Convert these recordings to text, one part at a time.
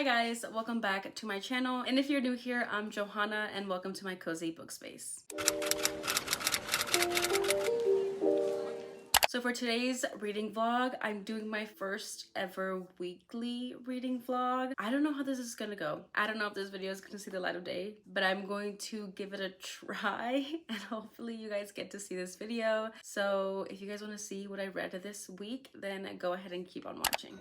Hi guys, welcome back to my channel, and if you're new here, I'm Johanna and welcome to my cozy book space. So for today's reading vlog, I'm doing my first ever weekly reading vlog. I don't know how this is gonna go. I don't know if this video is gonna see the light of day, but I'm going to give it a try and hopefully you guys get to see this video. So if you guys want to see what I read this week, then go ahead and keep on watching.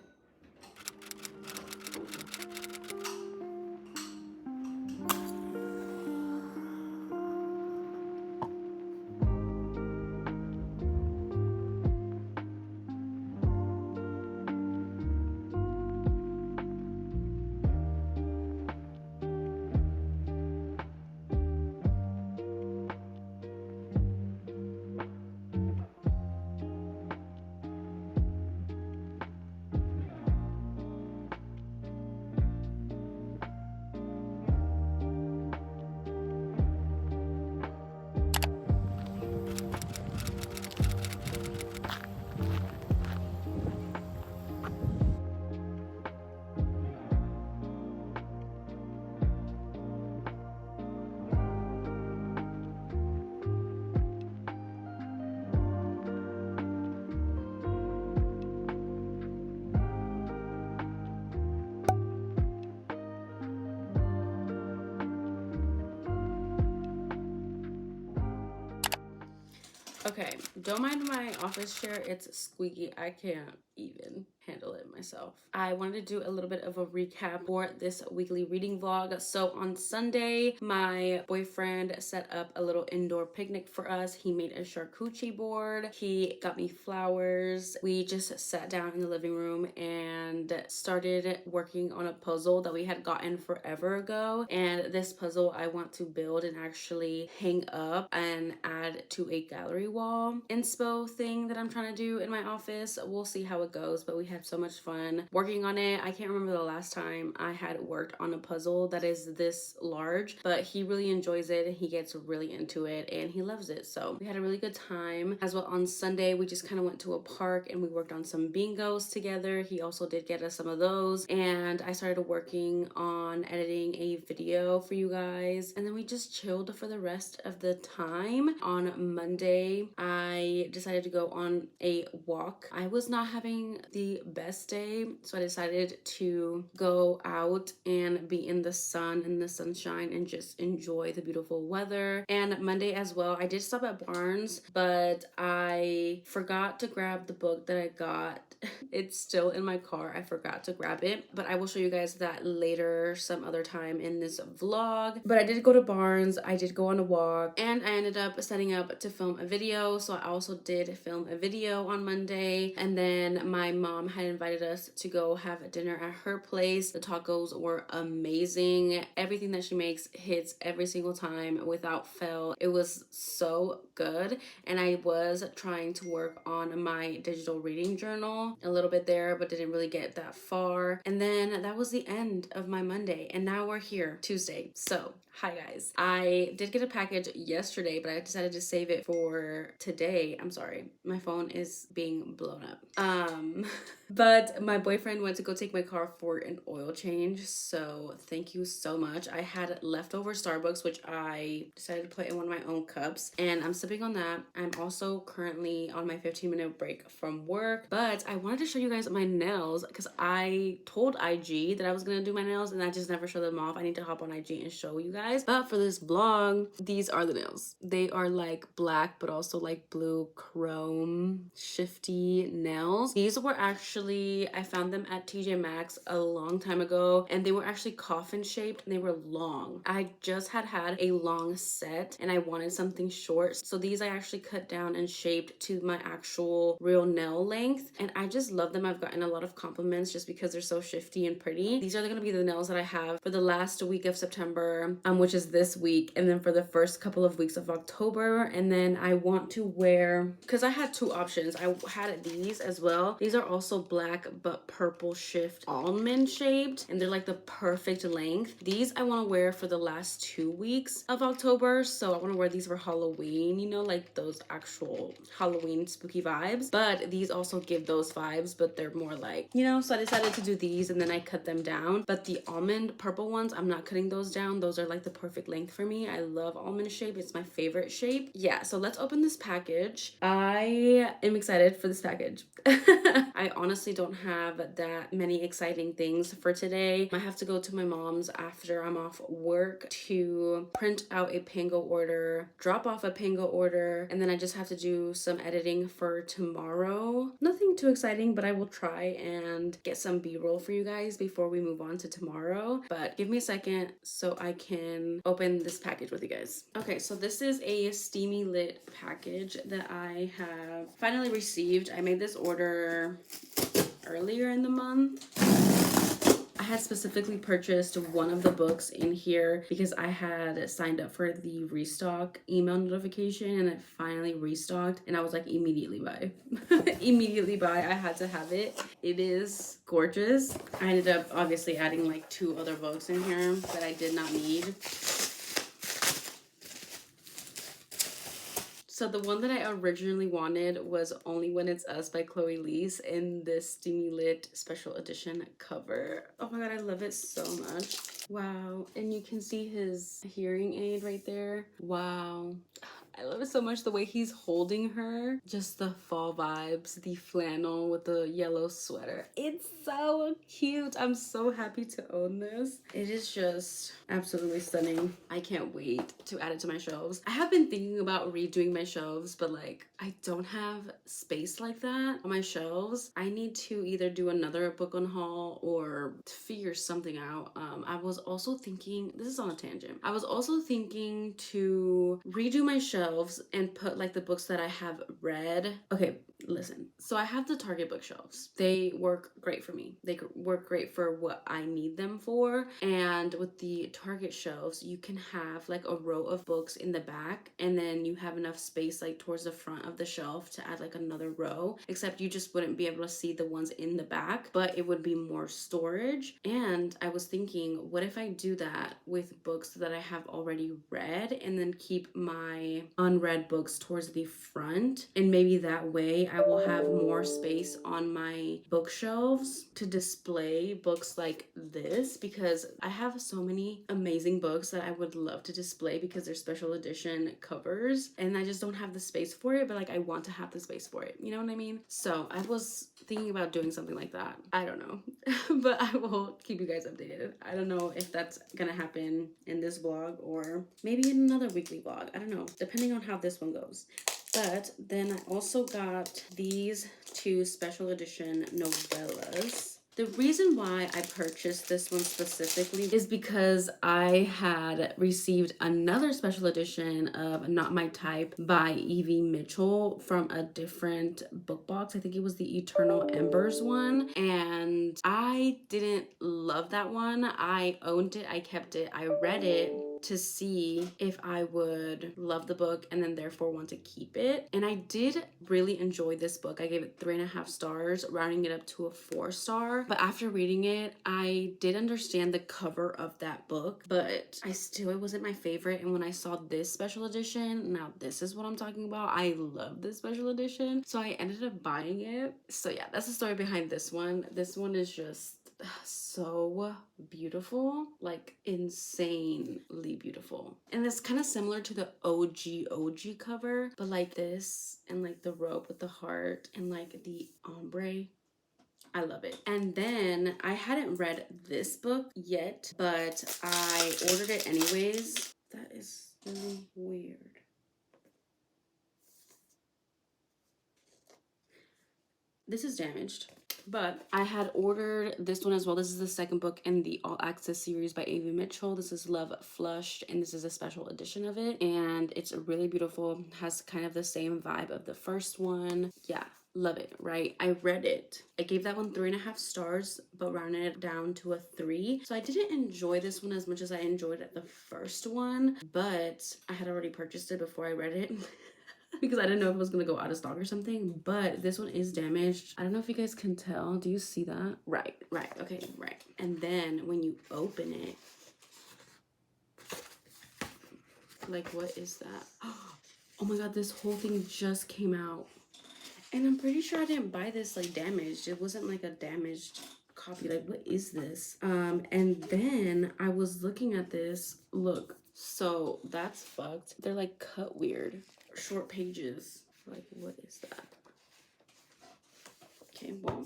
Okay, don't mind my office chair, it's squeaky. I can't even handle it myself. I wanted to do a little bit of a recap for this weekly reading vlog. So on Sunday, my boyfriend set up a little indoor picnic for us. He made a charcuterie board. He got me flowers. We just sat down in the living room and started working on a puzzle that we had gotten forever ago. And this puzzle I want to build and actually hang up and add to a gallery wall inspo thing that I'm trying to do in my office. We'll see how it goes, but we had so much fun working on it. I can't remember the last time I had worked on a puzzle that is this large, but he really enjoys it. He gets really into it and he loves it. So we had a really good time. As well, on Sunday, we just kind of went to a park and we worked on some bingos together. He also did get us some of those. And I started working on editing a video for you guys. And then we just chilled for the rest of the time. On Monday, I decided to go on a walk. I was not having the best day, so I decided to go out and be in the sun and the sunshine and just enjoy the beautiful weather. And Monday as well, I did stop at Barnes, but I forgot to grab the book that I got. It's still in my car. I forgot to grab it, but I will show you guys that later some other time in this vlog. But I did go to Barnes, I did go on a walk, and I ended up setting up to film a video. So I also did film a video on Monday, and then my mom had invited us to go have dinner at her place. The tacos were amazing. Everything that she makes hits every single time without fail. It was so good, and I was trying to work on my digital reading journal a little bit there, but didn't really get that far. And then that was the end of my Monday, and now we're here, Tuesday. So hi guys, I did get a package yesterday, but I decided to save it for today. I'm sorry, my phone is being blown up. But my boyfriend went to go take my car for an oil change, so thank you so much. I had leftover Starbucks, which I decided to put in one of my own cups, and I'm sipping on that. I'm also currently on my 15-minute break from work, but I wanted to show you guys my nails because I told IG that I was gonna do my nails and I just never show them off. I need to hop on IG and show you guys. But for this vlog, these are the nails. They are like black but also like blue chrome shifty nails. These were actually, I found them at TJ Maxx a long time ago, and they were actually coffin shaped and they were long. I just had a long set and I wanted something short, so these I actually cut down and shaped to my actual real nail length, and I just love them. I've gotten a lot of compliments just because they're so shifty and pretty. These are gonna be the nails that I have for the last week of September, which is this week, and then for the first couple of weeks of October. And then I want to wear, because I had two options. I had these as well. These are also black but purple shift almond shaped, and they're like the perfect length. These I want to wear for the last 2 weeks of October, so I want to wear these for Halloween, you know, like those actual Halloween spooky vibes. But these also give those vibes, but they're more like, you know, so I decided to do these and then I cut them down. But the almond purple ones, I'm not cutting those down. Those are like the perfect length for me. I love almond shape. It's my favorite shape. Yeah, so let's open this package. I am excited for this package. I honestly don't have that many exciting things for today. I have to go to my mom's after I'm off work to print out a Pango order, drop off a Pango order, and then I just have to do some editing for tomorrow. Nothing too exciting, but I will try and get some B-roll for you guys before we move on to tomorrow. But give me a second so I can open this package with you guys. Okay, so this is a steamy lit package that I have finally received. I made this order earlier in the month. I had specifically purchased one of the books in here because I had signed up for the restock email notification, and it finally restocked, and I was like, immediately buy. Immediately buy. I had to have it. It is gorgeous. I ended up obviously adding like 2 other books in here that I did not need. So the one that I originally wanted was Only When It's Us by Chloe Leese in this steamy lit special edition cover. Oh my god, I love it so much. Wow, and you can see his hearing aid right there. Wow. I love it so much, the way he's holding her. Just the fall vibes, the flannel with the yellow sweater. It's so cute. I'm so happy to own this. It is just absolutely stunning. I can't wait to add it to my shelves. I have been thinking about redoing my shelves, but like I don't have space like that on my shelves. I need to either do another book on haul or figure something out. I was also thinking, this is on a tangent, I was also thinking to redo my shelves and put like the books that I have read. Okay, listen. So I have the Target bookshelves. They work great for me. They work great for what I need them for. And with the Target shelves, you can have like a row of books in the back, and then you have enough space like towards the front of the shelf to add like another row, except you just wouldn't be able to see the ones in the back, but it would be more storage. And I was thinking, what if I do that with books that I have already read and then keep my unread books towards the front, and maybe that way I will have more space on my bookshelves to display books like this, because I have so many amazing books that I would love to display because they're special edition covers, and I just don't have the space for it, but like I want to have the space for it, you know what I mean? So I was thinking about doing something like that. I don't know, but I will keep you guys updated. I don't know if that's gonna happen in this vlog or maybe in another weekly vlog. I don't know, depending on how this one goes. But then I also got these 2 special edition novellas. The reason why I purchased this one specifically is because I had received another special edition of Not My Type by Evie Mitchell from a different book box. I think it was the Eternal Embers one. And I didn't love that one. I owned it, I kept it, I read it to see if I would love the book and then therefore want to keep it. And I did really enjoy this book. I gave it 3.5 stars, rounding it up to a 4-star. But after reading it, I did understand the cover of that book, but it wasn't my favorite. And when I saw this special edition, now this is what I'm talking about. I love this special edition, so I ended up buying it. So yeah, that's the story behind this one. This one is just so beautiful, like insanely beautiful. And it's kind of similar to the OG cover, but like this and like the rope with the heart and like the ombre. I love it. And then I hadn't read this book yet, but I ordered it anyways. That is really weird. This is damaged. But I had ordered this one as well. This is the second book in the All Access series by Evie Mitchell. This is Love Flushed, and this is a special edition of it. And it's really beautiful. Has kind of the same vibe of the first one. Yeah, love it, right? I read it. I gave that one 3.5 stars, but rounded it down to a 3. So I didn't enjoy this one as much as I enjoyed the first one, but I had already purchased it before I read it. because I didn't know if it was gonna go out of stock or something, but this one is damaged. I don't know if you guys can tell. Do you see that? Right, okay, right. And then when you open it, like, what is that? Oh my god, this whole thing just came out. And I'm pretty sure I didn't buy this like damaged. It wasn't like a damaged copy. Like, what is this? And then I was looking at this. Look, so that's fucked. They're like cut weird. Short pages. Like, what is that? Okay, well,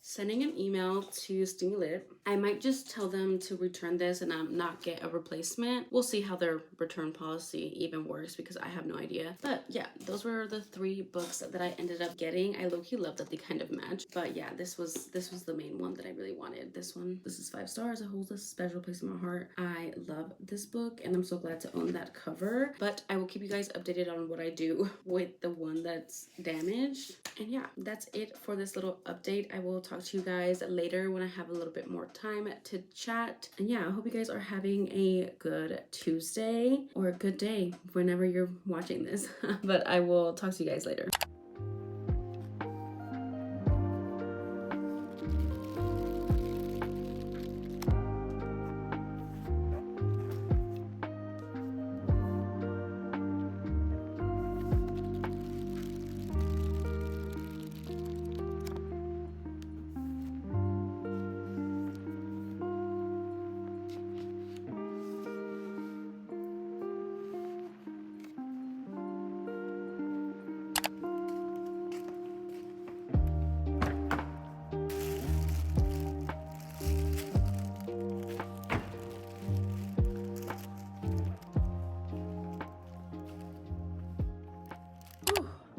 sending an email to Steamy Lit. I might just tell them to return this and not get a replacement. We'll see how their return policy even works because I have no idea. But yeah, those were the 3 books that I ended up getting. I low-key love that they kind of match. But yeah, this was the main one that I really wanted. This is 5 stars. It holds a special place in my heart. I love this book and I'm so glad to own that cover. But I will keep you guys updated on what I do with the one that's damaged. And yeah, that's it for this little update. I will talk to you guys later when I have a little bit more time to chat. And yeah, I hope you guys are having a good Tuesday or a good day whenever you're watching this. But I will talk to you guys later.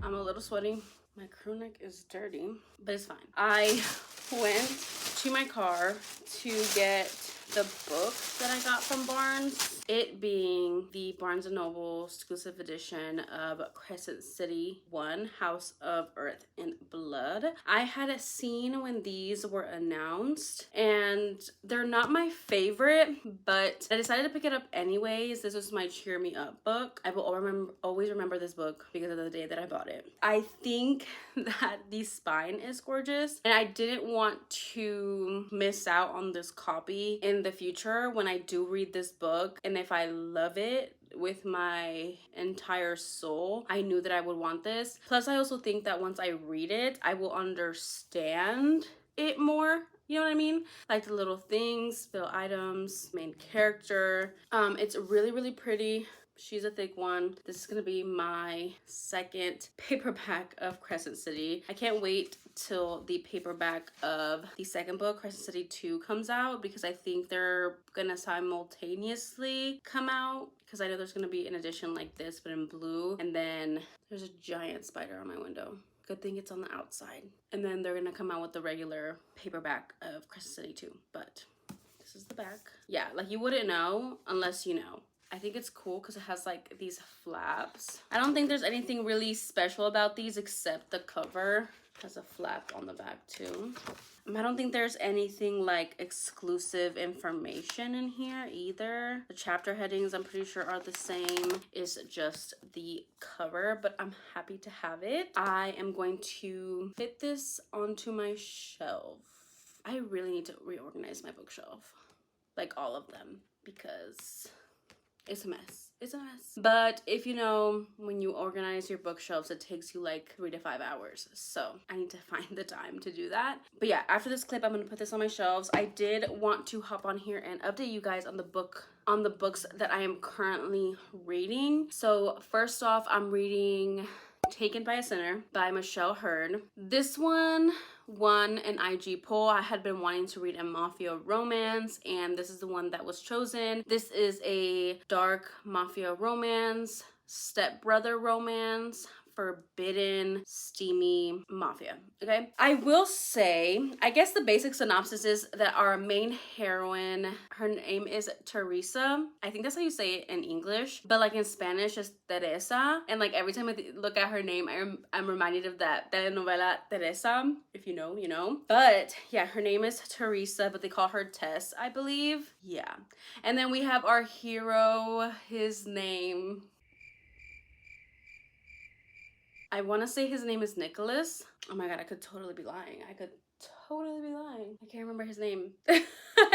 I'm a little sweaty. My crew neck is dirty, but it's fine. I went to my car to get the book that I got from Barnes, it being the Barnes & Noble exclusive edition of Crescent City 1, House of Earth and Blood. I had seen when these were announced, and they're not my favorite, but I decided to pick it up anyways. This was my cheer me up book. I will always remember this book because of the day that I bought it. I think that the spine is gorgeous, and I didn't want to miss out on this copy in the future when I do read this book. And if I love it with my entire soul, I knew that I would want this. Plus, I also think that once I read it, I will understand it more. You know what I mean? Like the little things, fill items, main character. It's really, really pretty. She's a thick one. This is gonna be my second paperback of Crescent City. I can't wait till the paperback of the second book, Crescent City 2, comes out, because I think they're gonna simultaneously come out, because I know there's gonna be an edition like this but in blue. And then there's a giant spider on my window. Good thing it's on the outside. And then they're gonna come out with the regular paperback of Crescent City 2. But this is the back. Yeah, like you wouldn't know unless you know. I think it's cool because it has like these flaps. I don't think there's anything really special about these except the cover. It has a flap on the back too. I don't think there's anything like exclusive information in here either. The chapter headings I'm pretty sure are the same. It's just the cover, but I'm happy to have it. I am going to fit this onto my shelf. I really need to reorganize my bookshelf, like all of them, because it's a mess. It's a mess. But if you know, when you organize your bookshelves, it takes you like 3 to 5 hours. So I need to find the time to do that. But yeah, after this clip, I'm gonna put this on my shelves. I did want to hop on here and update you guys on the books that I am currently reading. So first off, I'm reading Taken by a Sinner by Michelle Hurd. This one won an IG poll. I had been wanting to read a mafia romance, and this is the one that was chosen. This is a dark mafia romance, stepbrother romance, forbidden, steamy mafia. Okay, I will say, I guess the basic synopsis is that our main heroine, her name is Teresa. I think that's how you say it in English, but like in Spanish it's Teresa. And like every time I look at her name, I'm reminded of that telenovela Teresa. If you know, you know. But yeah, her name is Teresa, but they call her Tess, I believe. Yeah. And then we have our hero, his name I want to say his name is Nicholas. Oh my god, I could totally be lying. I can't remember his name.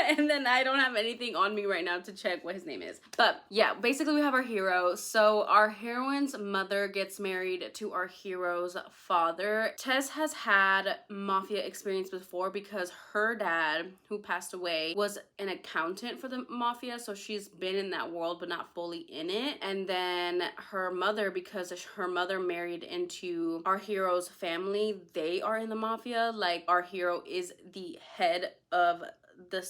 And then I don't have anything on me right now to check what his name is. But yeah, basically we have our hero. So our heroine's mother gets married to our hero's father. Tess has had mafia experience before because her dad, who passed away, was an accountant for the mafia. So she's been in that world but not fully in it. And then her mother, because her mother married into our hero's family, they are in the mafia. Like, our hero is the head of the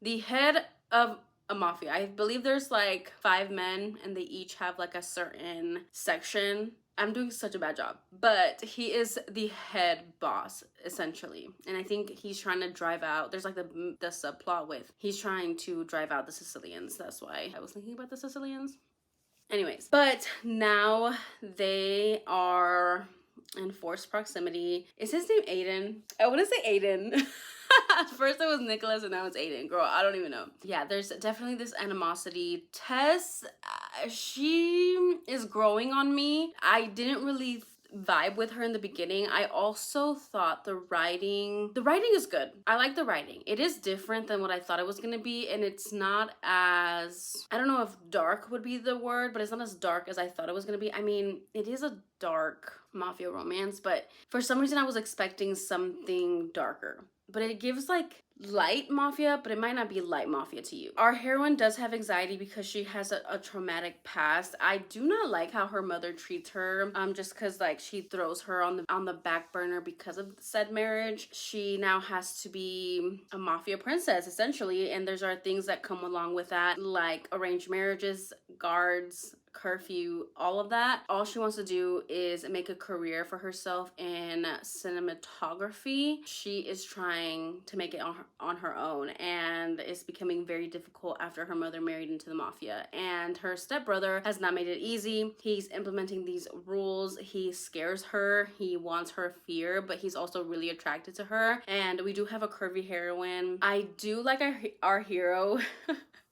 the head of a mafia. I believe there's like 5 men and they each have like a certain section. I'm doing such a bad job, but he is the head boss essentially, and I think he's trying to drive out, there's like the subplot with he's trying to drive out the Sicilians. That's why I was thinking about the Sicilians. Anyways, but now they are in forced proximity. Is his name Aiden? I want to say Aiden. First it was Nicholas and now it's Aiden. Girl, I don't even know. Yeah, there's definitely this animosity. Tess, she is growing on me. I didn't really vibe with her in the beginning. I also thought the writing is good. I like the writing. It is different than what I thought it was gonna be, and it's not as, I don't know if dark would be the word, but it's not as dark as I thought it was gonna be. I mean, it is a dark mafia romance, but for some reason I was expecting something darker. But it gives like light mafia, but it might not be light mafia to you. Our heroine does have anxiety because she has a traumatic past. I do not like how her mother treats her, just because like she throws her on the back burner because of said marriage. She now has to be a mafia princess essentially, and there's things that come along with that, like arranged marriages, guards, curfew, all of that. All she wants to do is make a career for herself in cinematography. She is trying to make it on her own, and it's becoming very difficult after her mother married into the mafia, and her stepbrother has not made it easy. He's implementing these rules. He scares her. He wants her fear, but he's also really attracted to her. And we do have a curvy heroine. I do like our hero.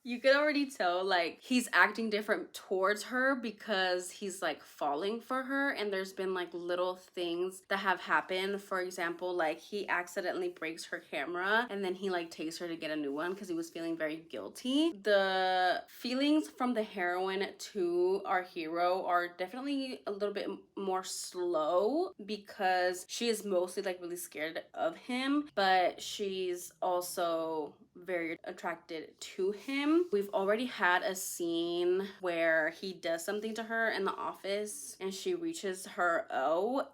You could already tell, like, he's acting different towards her because he's, like, falling for her, and there's been, like, little things that have happened. For example, like, he accidentally breaks her camera, and then he, like, takes her to get a new one because he was feeling very guilty. The feelings from the heroine to our hero are definitely a little bit more slow because she is mostly, like, really scared of him, but she's also very attracted to him. We've already had a scene where he does something to her in the office and she reaches her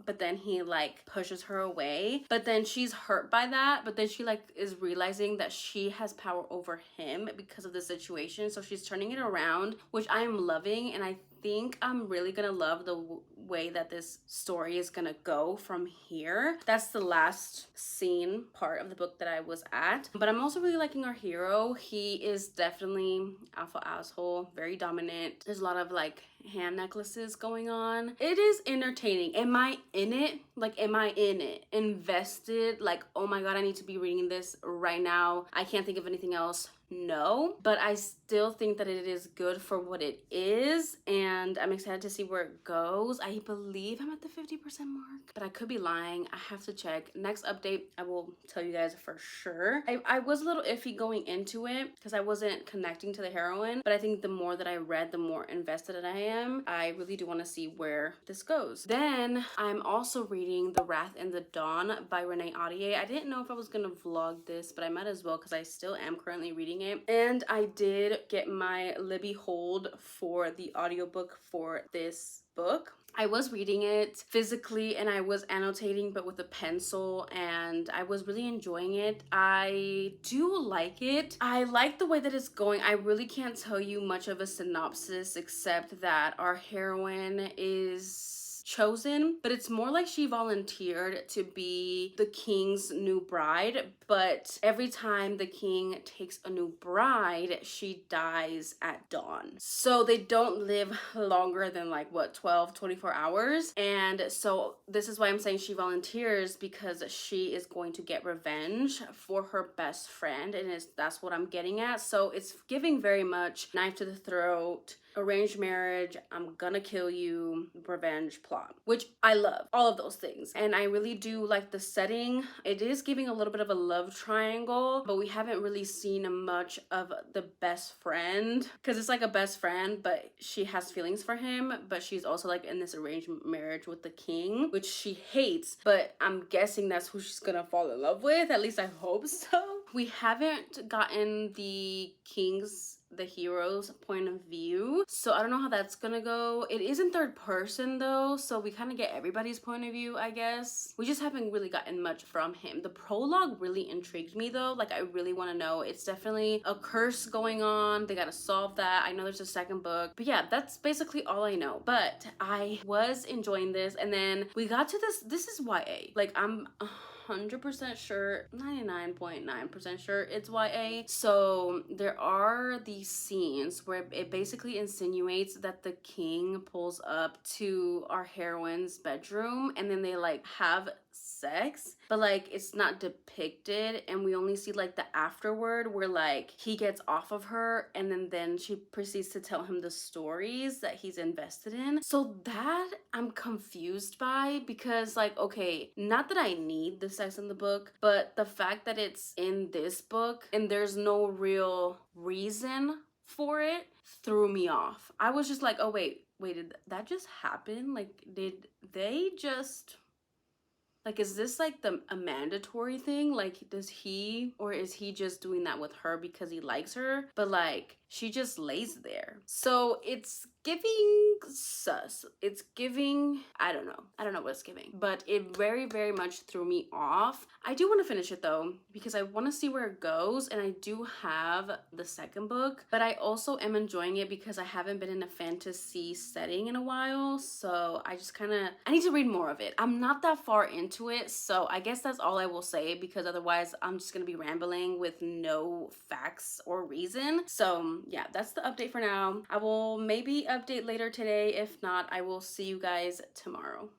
but then he like pushes her away, but then she's hurt by that, but then she like is realizing that she has power over him because of the situation, so she's turning it around, which I'm loving, and I think I'm really gonna love the way that this story is gonna go from here. That's the last scene part of the book that I was at, but I'm also really liking our hero. He is definitely alpha asshole, very dominant. There's a lot of like hand necklaces going on. It is entertaining. Am I in it? Like, am I in it? Invested? Like, oh my god, I need to be reading this right now. I can't think of anything else. No, but I still think that it is good for what it is, and I'm excited to see where it goes. I believe I'm at the 50% mark, but I could be lying. I have to check. Next update, I will tell you guys for sure. I was a little iffy going into it because I wasn't connecting to the heroine, but I think the more that I read, the more invested I am. I really do want to see where this goes. Then I'm also reading The Wrath in the Dawn by Renee Audier. I didn't know if I was gonna vlog this, but I might as well because I still am currently reading it, and I did get my Libby hold for the audiobook for this book. I was reading it physically and I was annotating but with a pencil, and I was really enjoying it. I do like it. I like the way that it's going. I really can't tell you much of a synopsis except that our heroine is chosen, but it's more like she volunteered to be the king's new bride, but every time the king takes a new bride, she dies at dawn. So they don't live longer than like what, 24 hours. And so this is why I'm saying she volunteers, because she is going to get revenge for her best friend, and that's what I'm getting at. So it's giving very much knife to the throat, arranged marriage, I'm gonna kill you, revenge plot, which I love all of those things. And I really do like the setting. It is giving a little bit of a love triangle, but we haven't really seen much of the best friend, because it's like a best friend, but she has feelings for him, but she's also like in this arranged marriage with the king, which she hates, but I'm guessing that's who she's gonna fall in love with. At least I hope so. We haven't gotten the the hero's point of view, so I don't know how that's gonna go. It is in third person though, so we kind of get everybody's point of view, I guess. We just haven't really gotten much from him. The prologue really intrigued me though. Like, I really want to know. It's definitely a curse going on. They gotta solve that. I know there's a second book, but yeah, that's basically all I know. But I was enjoying this, and then we got to this is YA. Like, I'm 100% sure, 99.9% sure it's YA. So there are these scenes where it basically insinuates that the king pulls up to our heroine's bedroom and then they like have sex, but like it's not depicted, and we only see like the afterward where like he gets off of her and then she proceeds to tell him the stories that he's invested in. So that I'm confused by, because like, okay, not that I need the sex in the book, but the fact that it's in this book and there's no real reason for it threw me off. I was just like, oh wait, did that just happen? Like, did they just, like, is this like a mandatory thing? Like, does he, or is he just doing that with her because he likes her? But like, she just lays there. So it's giving sus. It's giving, I don't know what it's giving, but it very, very much threw me off. I do want to finish it though, because I want to see where it goes, and I do have the second book, but I also am enjoying it because I haven't been in a fantasy setting in a while. So I just I need to read more of it. I'm not that far into it, so I guess that's all I will say, because otherwise I'm just gonna be rambling with no facts or reason. So yeah, that's the update for now. I will maybe update later today. If not, I will see you guys tomorrow.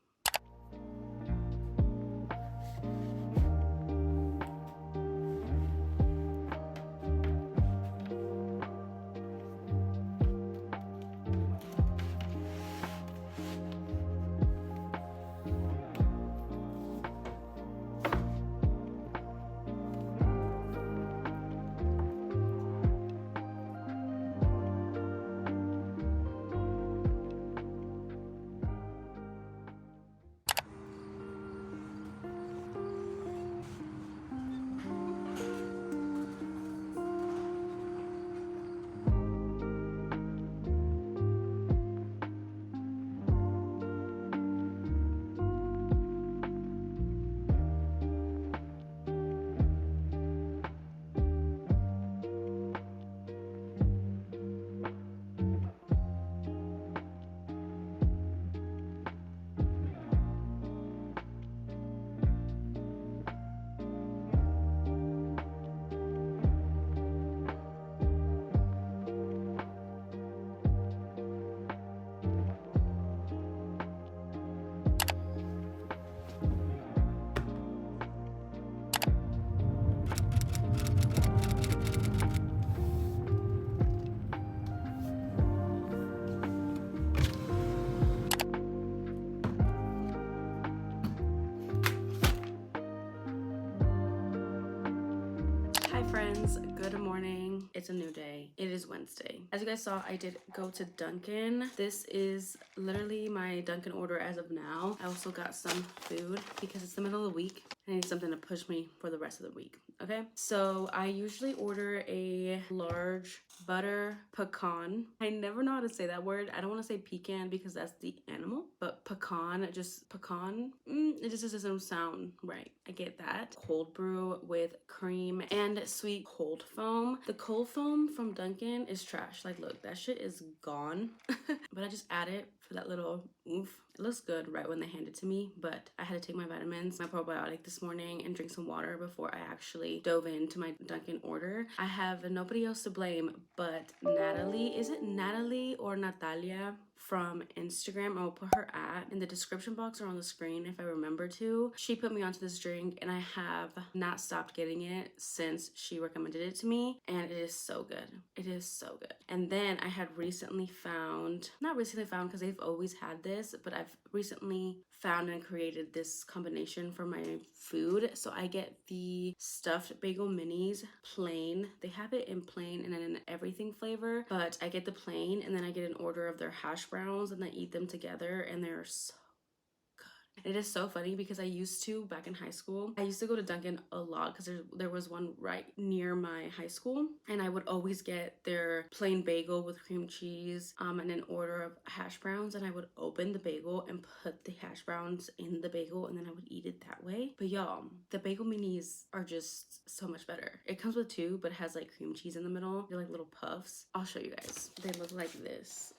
Friends, good morning. It's a new day. It is Wednesday. As you guys saw, I did go to Dunkin. This is literally my Dunkin order as of now. I also got some food because it's the middle of the week. I need something to push me for the rest of the week. Okay, so I usually order a large butter pecan. I never know how to say that word. I don't want to say pecan because that's the animal, but pecan, just pecan, it just doesn't sound right. I get that. Cold brew with cream and sweet cold foam. The cold foam from Dunkin is trash. Like, look, that shit is gone. But I just add it for that little oomph. It looks good right when they hand it to me, but I had to take my vitamins, my probiotic this morning, and drink some water before I actually dove into my Dunkin order. I have nobody else to blame but Natalie. Is it Natalie or Natalia? from Instagram. I'll put her at in the description box or on the screen if I remember to. She put me onto this drink and I have not stopped getting it since she recommended it to me, and it is so good. It is so good. And then I had recently found, not recently found because they've always had this, but I've recently found and created this combination for my food. So I get the stuffed bagel minis plain. They have it in plain and then in everything flavor, but I get the plain and then I get an order of their hash browns and I eat them together, and they're so good. It is so funny because I used to, back in high school, I used to go to Dunkin a lot because there was one right near my high school, and I would always get their plain bagel with cream cheese and an order of hash browns, and I would open the bagel and put the hash browns in the bagel and then I would eat it that way. But y'all, the bagel minis are just so much better. It comes with two, but it has like cream cheese in the middle. They're like little puffs. I'll show you guys. They look like this.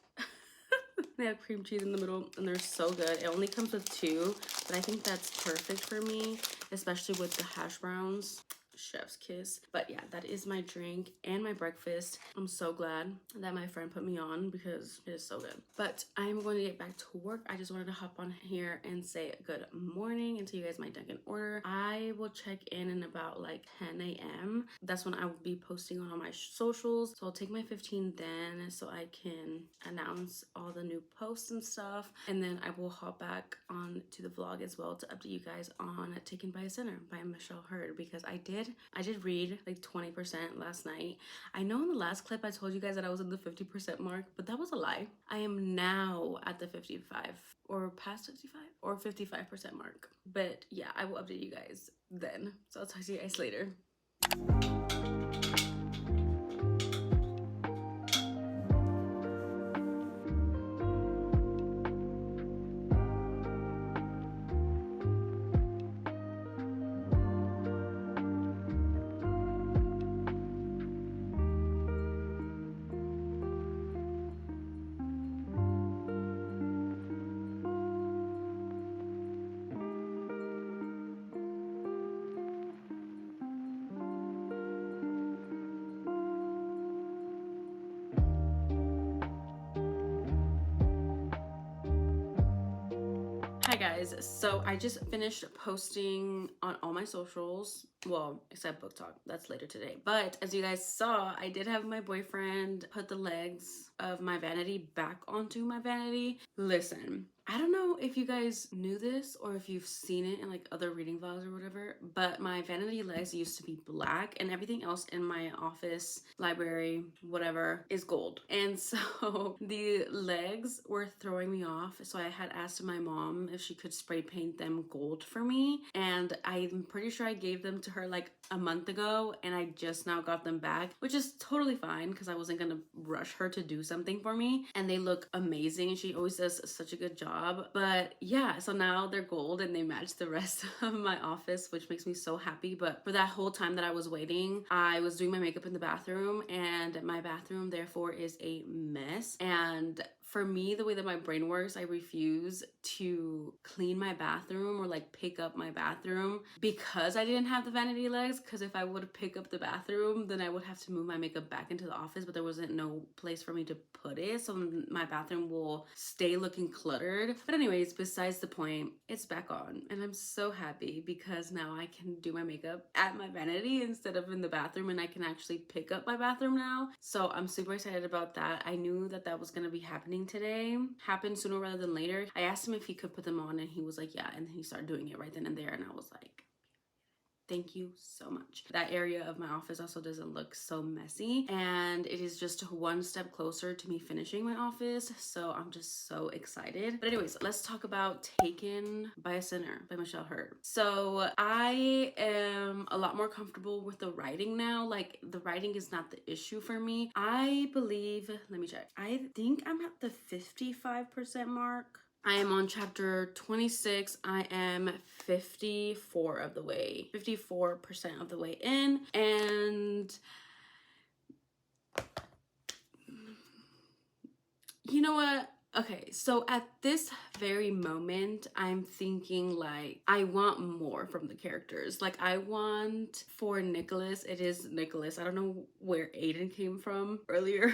They have cream cheese in the middle and they're so good. It only comes with two, but I think that's perfect for me, especially with the hash browns. Chef's kiss. But yeah, that is my drink and my breakfast. I'm so glad that my friend put me on because it is so good. But I'm going to get back to work. I just wanted to hop on here and say good morning and tell you guys my Dunkin order. I will check in about like 10 a.m. That's when I will be posting on all my socials. So I'll take my 15 then so I can announce all the new posts and stuff. And then I will hop back on to the vlog as well to update you guys on Taken by a Sinner by Michelle Hurd, because I did read like 20% last night. I know in the last clip I told you guys that I was in the 50% mark, but that was a lie. I am now at the 55 or past 55 or 55% mark. But yeah, I will update you guys then. So I'll talk to you guys later. Hi guys, so I just finished posting on all my socials, well, except booktok, that's later today. But as you guys saw, I did have my boyfriend put the legs of my vanity back onto my vanity. Listen, I don't know if you guys knew this or if you've seen it in like other reading vlogs or whatever, but my vanity legs used to be black and everything else in my office, library, whatever, is gold. And so the legs were throwing me off. So I had asked my mom if she could spray paint them gold for me. And I'm pretty sure I gave them to her like a month ago and I just now got them back, which is totally fine because I wasn't gonna rush her to do something for me. And they look amazing. She always does such a good job. But yeah, so now they're gold and they match the rest of my office, which makes me so happy. But for that whole time that I was waiting, I was doing my makeup in the bathroom, and my bathroom therefore is a mess. And for me, the way that my brain works, I refuse to clean my bathroom or like pick up my bathroom because I didn't have the vanity legs. Because if I would pick up the bathroom, then I would have to move my makeup back into the office, but there wasn't no place for me to put it. So my bathroom will stay looking cluttered. But anyways, besides the point, it's back on. And I'm so happy because now I can do my makeup at my vanity instead of in the bathroom, and I can actually pick up my bathroom now. So I'm super excited about that. I knew that that was going to be happening today, happened sooner rather than later. I asked him if he could put them on and he was like, yeah, and he started doing it right then and there, and I was like, thank you so much. That area of my office also doesn't look so messy, and it is just one step closer to me finishing my office, so I'm just so excited. But anyways, let's talk about Taken by a Sinner by Michelle Hurd. So I am a lot more comfortable with the writing now. Like, the writing is not the issue for me. I believe, let me check, I think I'm at the 55% mark. I am on chapter 26. I am 54% of the way in. And you know what? Okay, so at this very moment, I'm thinking like, I want more from the characters. Like, I want for Nicholas, it is Nicholas. I don't know where Aiden came from earlier.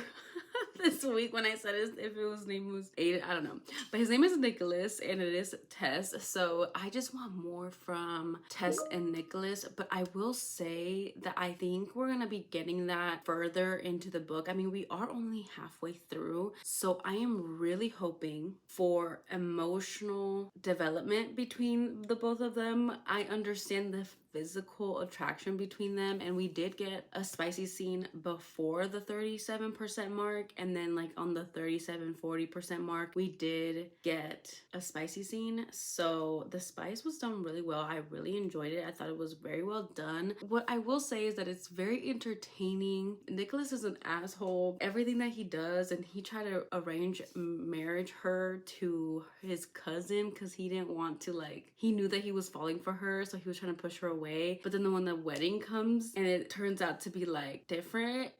this week when I said if his name was Aiden. I don't know. But his name is Nicholas and it is Tess. So I just want more from Tess and Nicholas. But I will say that I think we're going to be getting that further into the book. I mean, we are only halfway through. So I am really hoping for emotional development between the both of them. I understand the physical attraction between them, and we did get a spicy scene before the 37% mark, and then like on the 37-40% mark we did get a spicy scene. So the spice was done really well. I really enjoyed it. I thought it was very well done. What I will say is that it's very entertaining. Nicholas is an asshole. Everything that he does, and he tried to arrange marriage her to his cousin because he didn't want to, like, he knew that he was falling for her, so he was trying to push her away. But then when the wedding comes and it turns out to be like different,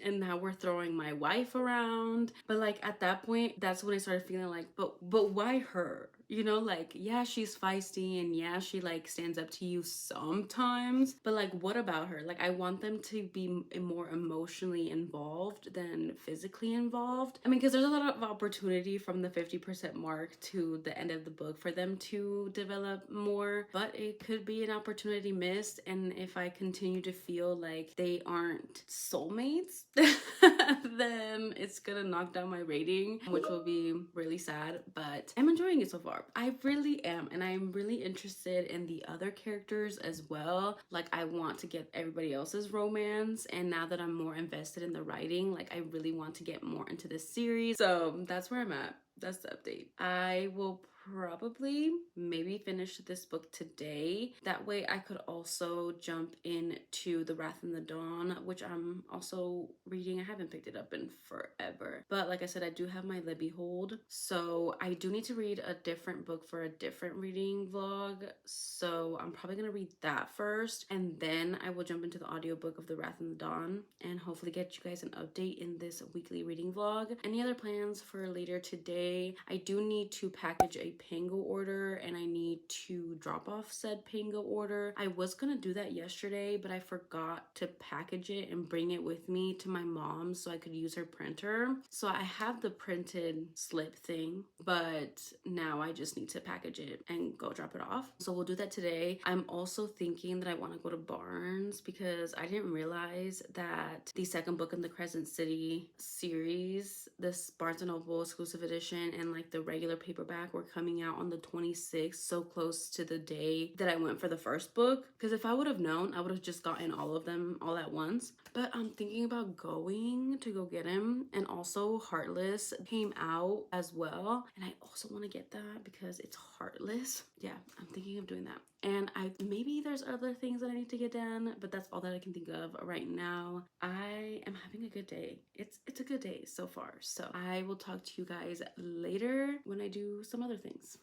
and now we're throwing my wife around. But like at that point, that's when I started feeling like, but why her? You know, like, yeah, she's feisty and yeah, she like stands up to you sometimes, but like, what about her? Like, I want them to be more emotionally involved than physically involved. I mean, because there's a lot of opportunity from the 50% mark to the end of the book for them to develop more, but it could be an opportunity missed. And if I continue to feel like they aren't soulmates, then it's gonna knock down my rating, which will be really sad. But I'm enjoying it so far. I really am, and I'm really interested in the other characters as well. Like, I want to get everybody else's romance, and now that I'm more invested in the writing, like, I really want to get more into this series. So that's where I'm at. That's the update. I will probably maybe finish this book today. That way I could also jump into The Wrath and the Dawn, which I'm also reading. I haven't picked it up in forever. But like I said, I do have my Libby hold. So I do need to read a different book for a different reading vlog. So I'm probably gonna read that first, and then I will jump into the audiobook of The Wrath and the Dawn and hopefully get you guys an update in this weekly reading vlog. Any other plans for later today? I do need to package a Pango order, and I need to drop off said Pango order. I was gonna do that yesterday, but I forgot to package it and bring it with me to my mom so I could use her printer. So I have the printed slip thing, but now I just need to package it and go drop it off. So we'll do that today. I'm also thinking that I want to go to Barnes because I didn't realize that the second book in the Crescent City series, this Barnes & Noble exclusive edition and like the regular paperback, were coming out on the 26th, so close to the day that I went for the first book. Because if I would have known, I would have just gotten all of them all at once. But I'm thinking about going to go get him. And also Heartless came out as well, and I also want to get that because it's Heartless. Yeah, I'm thinking of doing that. And maybe there's other things that I need to get done, but that's all that I can think of right now. I am having a good day. It's a good day so far. So I will talk to you guys later when I do some other things.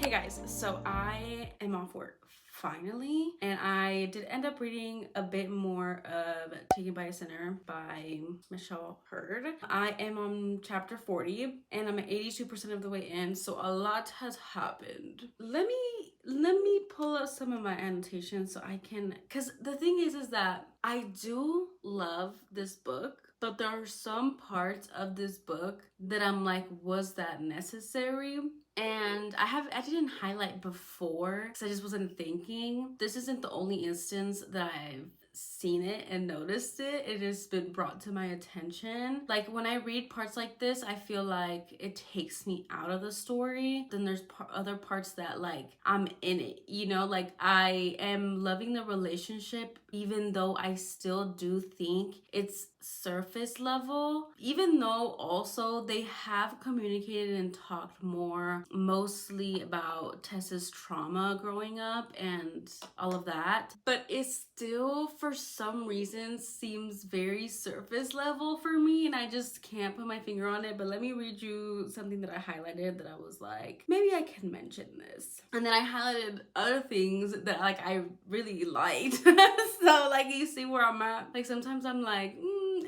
Hey guys, so I am off work finally, and I did end up reading a bit more of Taken by a Sinner by Michelle Hurd. I am on chapter 40 and I'm at 82% of the way in, so a lot has happened. Let me pull up some of my annotations so I can, because the thing is that I do love this book, but there are some parts of this book that I'm like, was that necessary? And I didn't highlight before because I just wasn't thinking. This isn't the only instance that I've seen it and noticed it. It has been brought to my attention. Like when I read parts like this, I feel like it takes me out of the story. Then there's other parts that like I'm in it, you know, like I am loving the relationship even though I still do think it's surface level, even though also they have communicated and talked more mostly about Tessa's trauma growing up and all of that. But it's still, for for some reason seems very surface level for me, and I just can't put my finger on it. But let me read you something that I highlighted that I was like, maybe I can mention this. And then I highlighted other things that like I really liked. So like you see where I'm at. Like sometimes I'm like,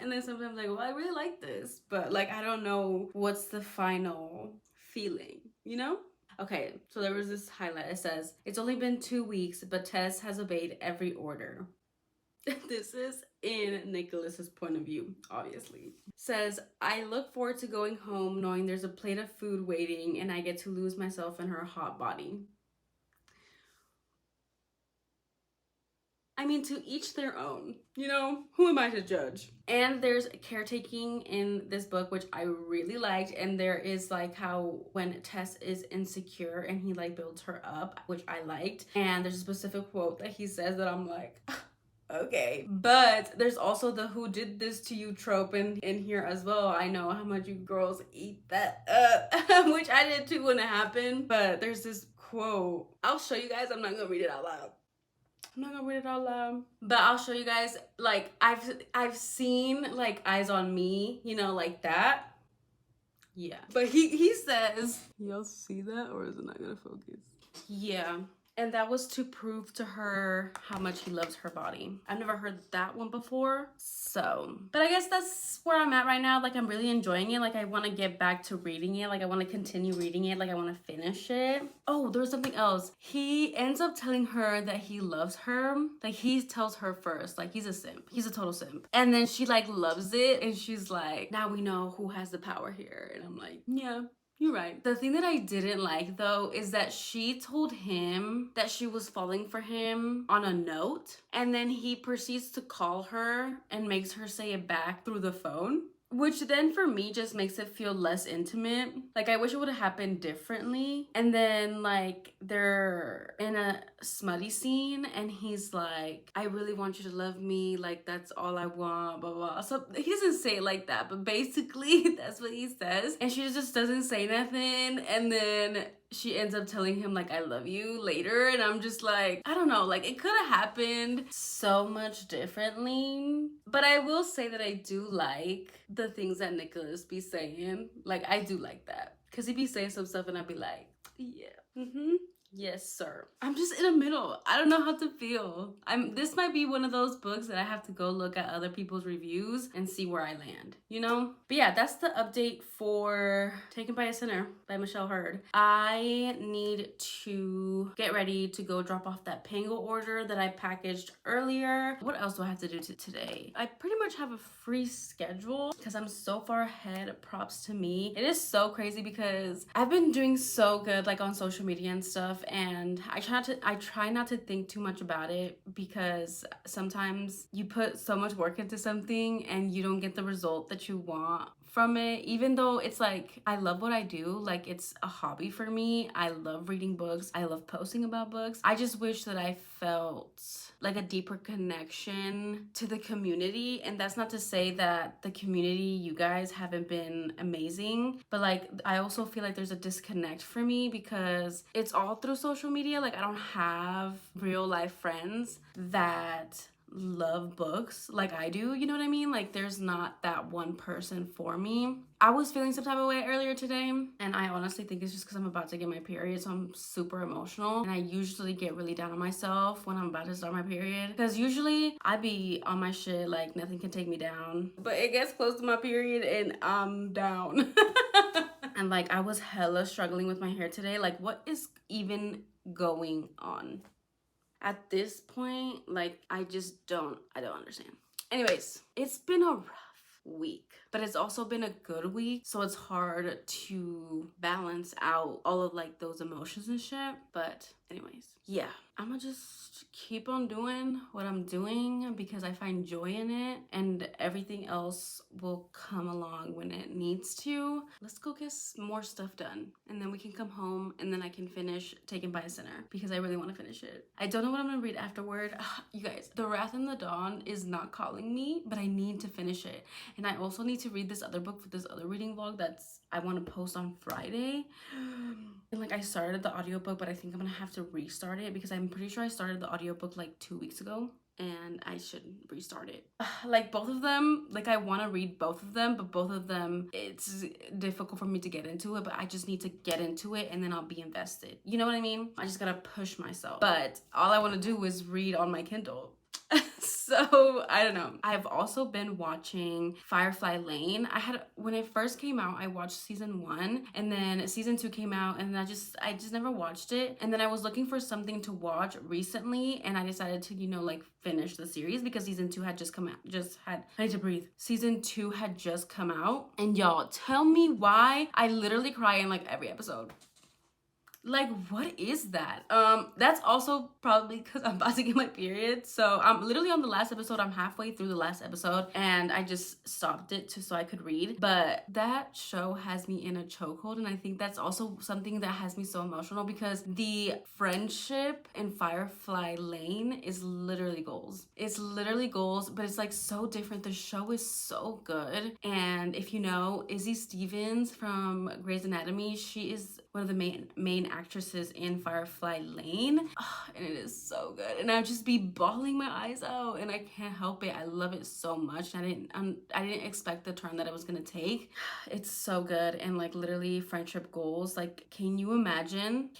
and then sometimes like, well, I really like this, but like I don't know what's the final feeling, you know? Okay, so there was this highlight. It says, it's only been 2 weeks, but Tess has obeyed every order. This is in Nicholas's point of view, obviously. Says, I look forward to going home knowing there's a plate of food waiting and I get to lose myself in her hot body. I mean, to each their own, you know? Who am I to judge? And there's caretaking in this book, which I really liked. And there is like how when Tess is insecure and he like builds her up, which I liked. And there's a specific quote that he says that I'm like, okay. But there's also the who did this to you trope in here as well. I know how much you girls eat that up, which I did too when it happened. But there's this quote. I'll show you guys. I'm not gonna read it out loud. I'm not gonna read it out loud, but I'll show you guys. Like I've seen like Eyes on Me, you know, like that. Yeah, but he says, y'all see that, or is it not gonna focus? Yeah. And that was to prove to her how much he loves her body. I've never heard that one before. So, but I guess that's where I'm at right now. Like, I'm really enjoying it. Like, I want to get back to reading it. Like, I want to continue reading it. Like, I want to finish it. Oh, there was something else. He ends up telling her that he loves her. Like, he tells her first. Like, he's a simp. He's a total simp. And then she, like, loves it. And she's like, now we know who has the power here. And I'm like, yeah. You're right. The thing that I didn't like though is that she told him that she was falling for him on a note, and then he proceeds to call her and makes her say it back through the phone. Which then for me just makes it feel less intimate. Like I wish it would have happened differently. And then like they're in a smutty scene and he's like, I really want you to love me. Like that's all I want, blah, blah. So he doesn't say it like that, but basically that's what he says. And she just doesn't say nothing. And then she ends up telling him like I love you later, and I'm just like, I don't know, like it could have happened so much differently. But I will say that I do like the things that Nicholas be saying. Like I do like that, because he be saying some stuff and I'd be like, yeah, yes sir. I'm just in the middle. I don't know how to feel. This might be one of those books that I have to go look at other people's reviews and see where I land, you know? But yeah, that's the update for Taken by a Sinner by Michelle Hurd. I need to get ready to go drop off that Pango order that I packaged earlier. What else do I have to do today? I pretty much have a free schedule because I'm so far ahead. Props to me. It is so crazy because I've been doing so good like on social media and stuff, and I try not to think too much about it, because sometimes you put so much work into something and you don't get the result that you want from it, even though it's like I love what I do. Like it's a hobby for me. I love reading books. I love posting about books. I just wish that I felt like a deeper connection to the community. And that's not to say that the community, you guys, haven't been amazing, but like I also feel like there's a disconnect for me because it's all through social media. Like I don't have real life friends that love books like I do, you know what I mean? Like there's not that one person for me. I was feeling some type of way earlier today, and I honestly think it's just because I'm about to get my period, so I'm super emotional, and I usually get really down on myself when I'm about to start my period, because usually I be on my shit like nothing can take me down, but it gets close to my period and I'm down. And like I was hella struggling with my hair today. Like what is even going on? At this point, like, I don't understand. Anyways, it's been a rough week, but it's also been a good week, so it's hard to balance out all of like those emotions and shit. But anyways, yeah, I'm gonna just keep on doing what I'm doing because I find joy in it, and everything else will come along when it needs to. Let's go get more stuff done, and then we can come home, and then I can finish Taken by a Sinner because I really want to finish it. I don't know what I'm gonna read afterward. You guys, The Wrath in the Dawn is not calling me, but I need to finish it. And I also need to read this other book for this other reading vlog that's I want to post on Friday. And like I started the audiobook, but I think I'm gonna have to restart it because I'm pretty sure I started the audiobook like 2 weeks ago and I should restart it. Like both of them, like I want to read both of them, but both of them, it's difficult for me to get into it, but I just need to get into it and then I'll be invested. You know what I mean? I just gotta push myself. But all I want to do is read on my Kindle. So I don't know. I've also been watching Firefly Lane. When it first came out, I watched season 1, and then season 2 came out, and I just never watched it. And then I was looking for something to watch recently, and I decided to, like finish the series because season 2 had just come out. I need to breathe. Season 2 had just come out, and y'all, tell me why I literally cry in like every episode. Like, what is that? That's also probably because I'm about to get my period. So I'm literally on the last episode. I'm halfway through the last episode and I just stopped it so I could read. But that show has me in a chokehold, and I think that's also something that has me so emotional because the friendship in Firefly Lane is literally goals. It's literally goals, but it's like so different. The show is so good. And if you know Izzy Stevens from Grey's Anatomy, she is one of the main actresses in Firefly Lane. Oh, and it is so good. And I'll just be bawling my eyes out and I can't help it. I love it so much. I didn't expect the turn that it was gonna take. It's so good. And like literally friendship goals. Like, can you imagine?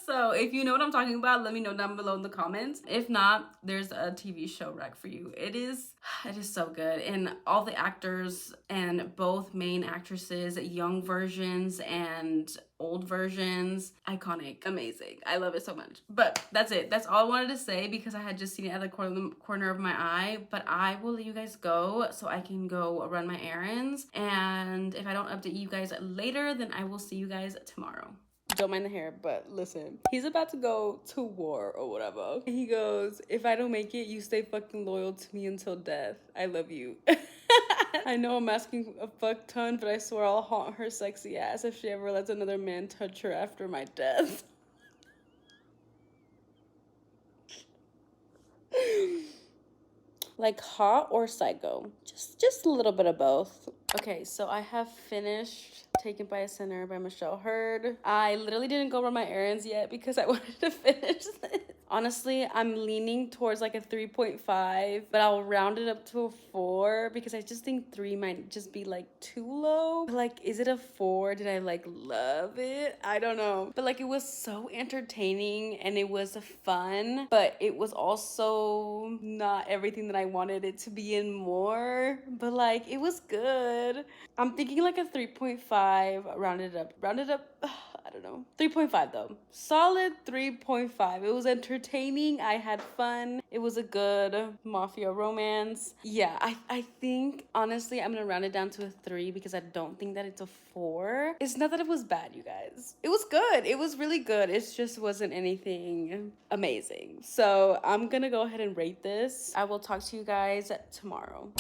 So if you know what I'm talking about, let me know down below in the comments. If not, there's a TV show rec for you. It is so good. And all the actors and both main actresses, young versions and old versions, iconic, amazing. I love it so much. But that's it. That's all I wanted to say because I had just seen it at the corner of my eye. But I will let you guys go so I can go run my errands. And if I don't update you guys later, then I will see you guys tomorrow. Don't mind the hair, but listen, he's about to go to war or whatever. He goes, if I don't make it, you stay fucking loyal to me until death. I love you. I know I'm asking a fuck ton, but I swear I'll haunt her sexy ass if she ever lets another man touch her after my death. Like hot or psycho? Just a little bit of both. Okay, so I have finished Taken by a Sinner by Michelle Hurd. I literally didn't go run my errands yet because I wanted to finish this. Honestly, I'm leaning towards like a 3.5, but I'll round it up to a 4 because I just think 3 might just be like too low. But like, is it a 4? Did I like love it? I don't know. But like, it was so entertaining and it was fun, but it was also not everything that I wanted it to be and more. But like, it was good. I'm thinking like a 3.5, rounded up. I don't know. 3.5 though. Solid 3.5. It was entertaining. I had fun. It was a good mafia romance. Yeah, I think honestly I'm gonna round it down to a 3 because I don't think that it's a 4. It's not that it was bad, you guys. It was good. It was really good. It just wasn't anything amazing. So I'm gonna go ahead and rate this. I will talk to you guys tomorrow.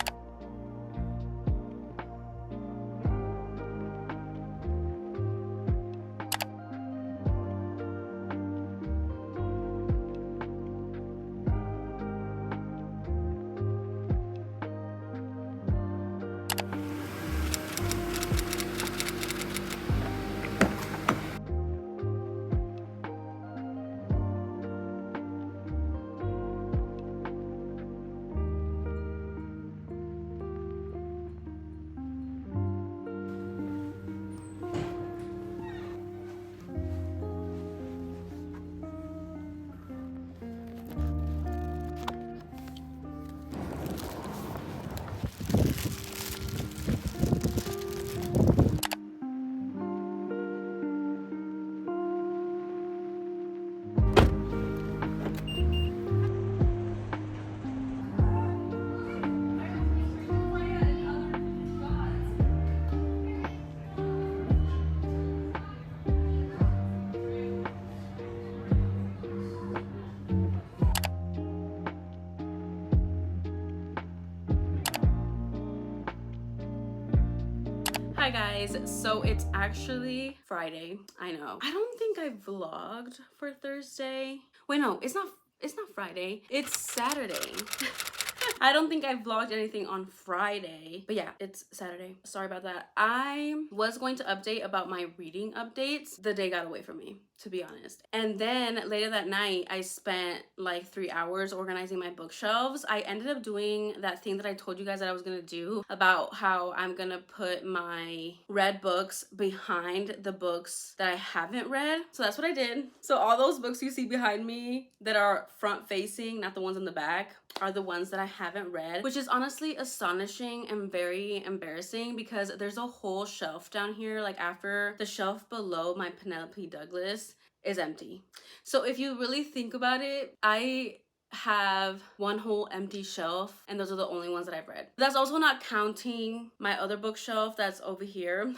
Hi guys, so it's actually Friday. I know. I don't think I vlogged for Thursday. Wait, no, it's not Friday. It's Saturday. I don't think I vlogged anything on Friday, but yeah, it's Saturday. Sorry about that. I was going to update about my reading updates. The day got away from me, to be honest. And then later that night, I spent like 3 hours organizing my bookshelves. I ended up doing that thing that I told you guys that I was gonna do about how I'm gonna put my read books behind the books that I haven't read. So that's what I did. So all those books you see behind me that are front facing, not the ones in the back, are the ones that I haven't read, which is honestly astonishing and very embarrassing because there's a whole shelf down here, like after the shelf below my Penelope Douglas is empty. So if you really think about it, I have one whole empty shelf and those are the only ones that I've read. That's also not counting my other bookshelf that's over here.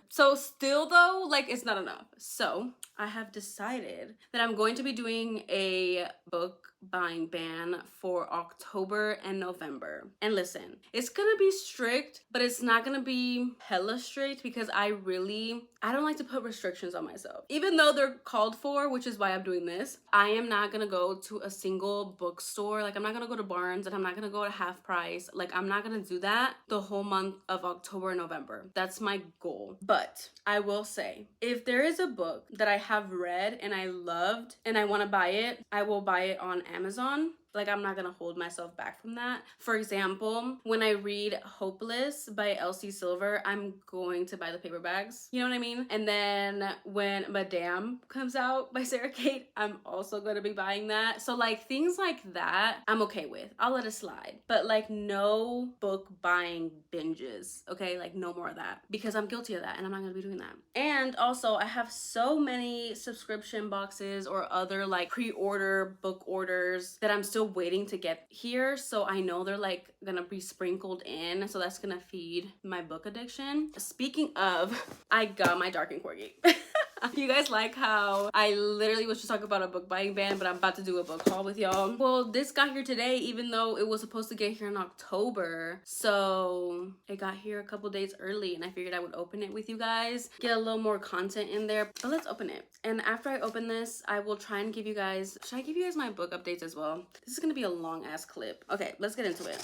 So still though, like it's not enough. So I have decided that I'm going to be doing a book buying ban for October and November. And listen, it's gonna be strict, but it's not gonna be hella strict because I don't like to put restrictions on myself. Even though they're called for, which is why I'm doing this, I am not gonna go to a single bookstore. Like I'm not gonna go to Barnes and I'm not gonna go to Half Price. Like I'm not gonna do that the whole month of October and November. That's my goal. But I will say, if there is a book that I have read and I loved and I wanna buy it, I will buy it on Amazon. Like I'm not gonna hold myself back from that. For example, when I read Hopeless by Elsie Silver, I'm going to buy the paperbacks. You know what I mean? And then when Madame comes out by Sarah Kate, I'm also gonna be buying that. So like things like that, I'm okay with. I'll let it slide. But like no book buying binges, okay? Like no more of that because I'm guilty of that and I'm not gonna be doing that. And also I have so many subscription boxes or other like pre-order book orders that I'm still waiting to get here, so I know they're like gonna be sprinkled in, so that's gonna feed my book addiction. Speaking of, I got my Dark and Corgi. You guys like how I literally was just talking about a book buying ban, but I'm about to do a book haul with y'all. Well, this got here today, even though it was supposed to get here in October. So it got here a couple days early and I figured I would open it with you guys, get a little more content in there. But let's open it. And after I open this, I will try and give you guys, should I give you guys my book updates as well? This is gonna be a long ass clip. Okay, let's get into it.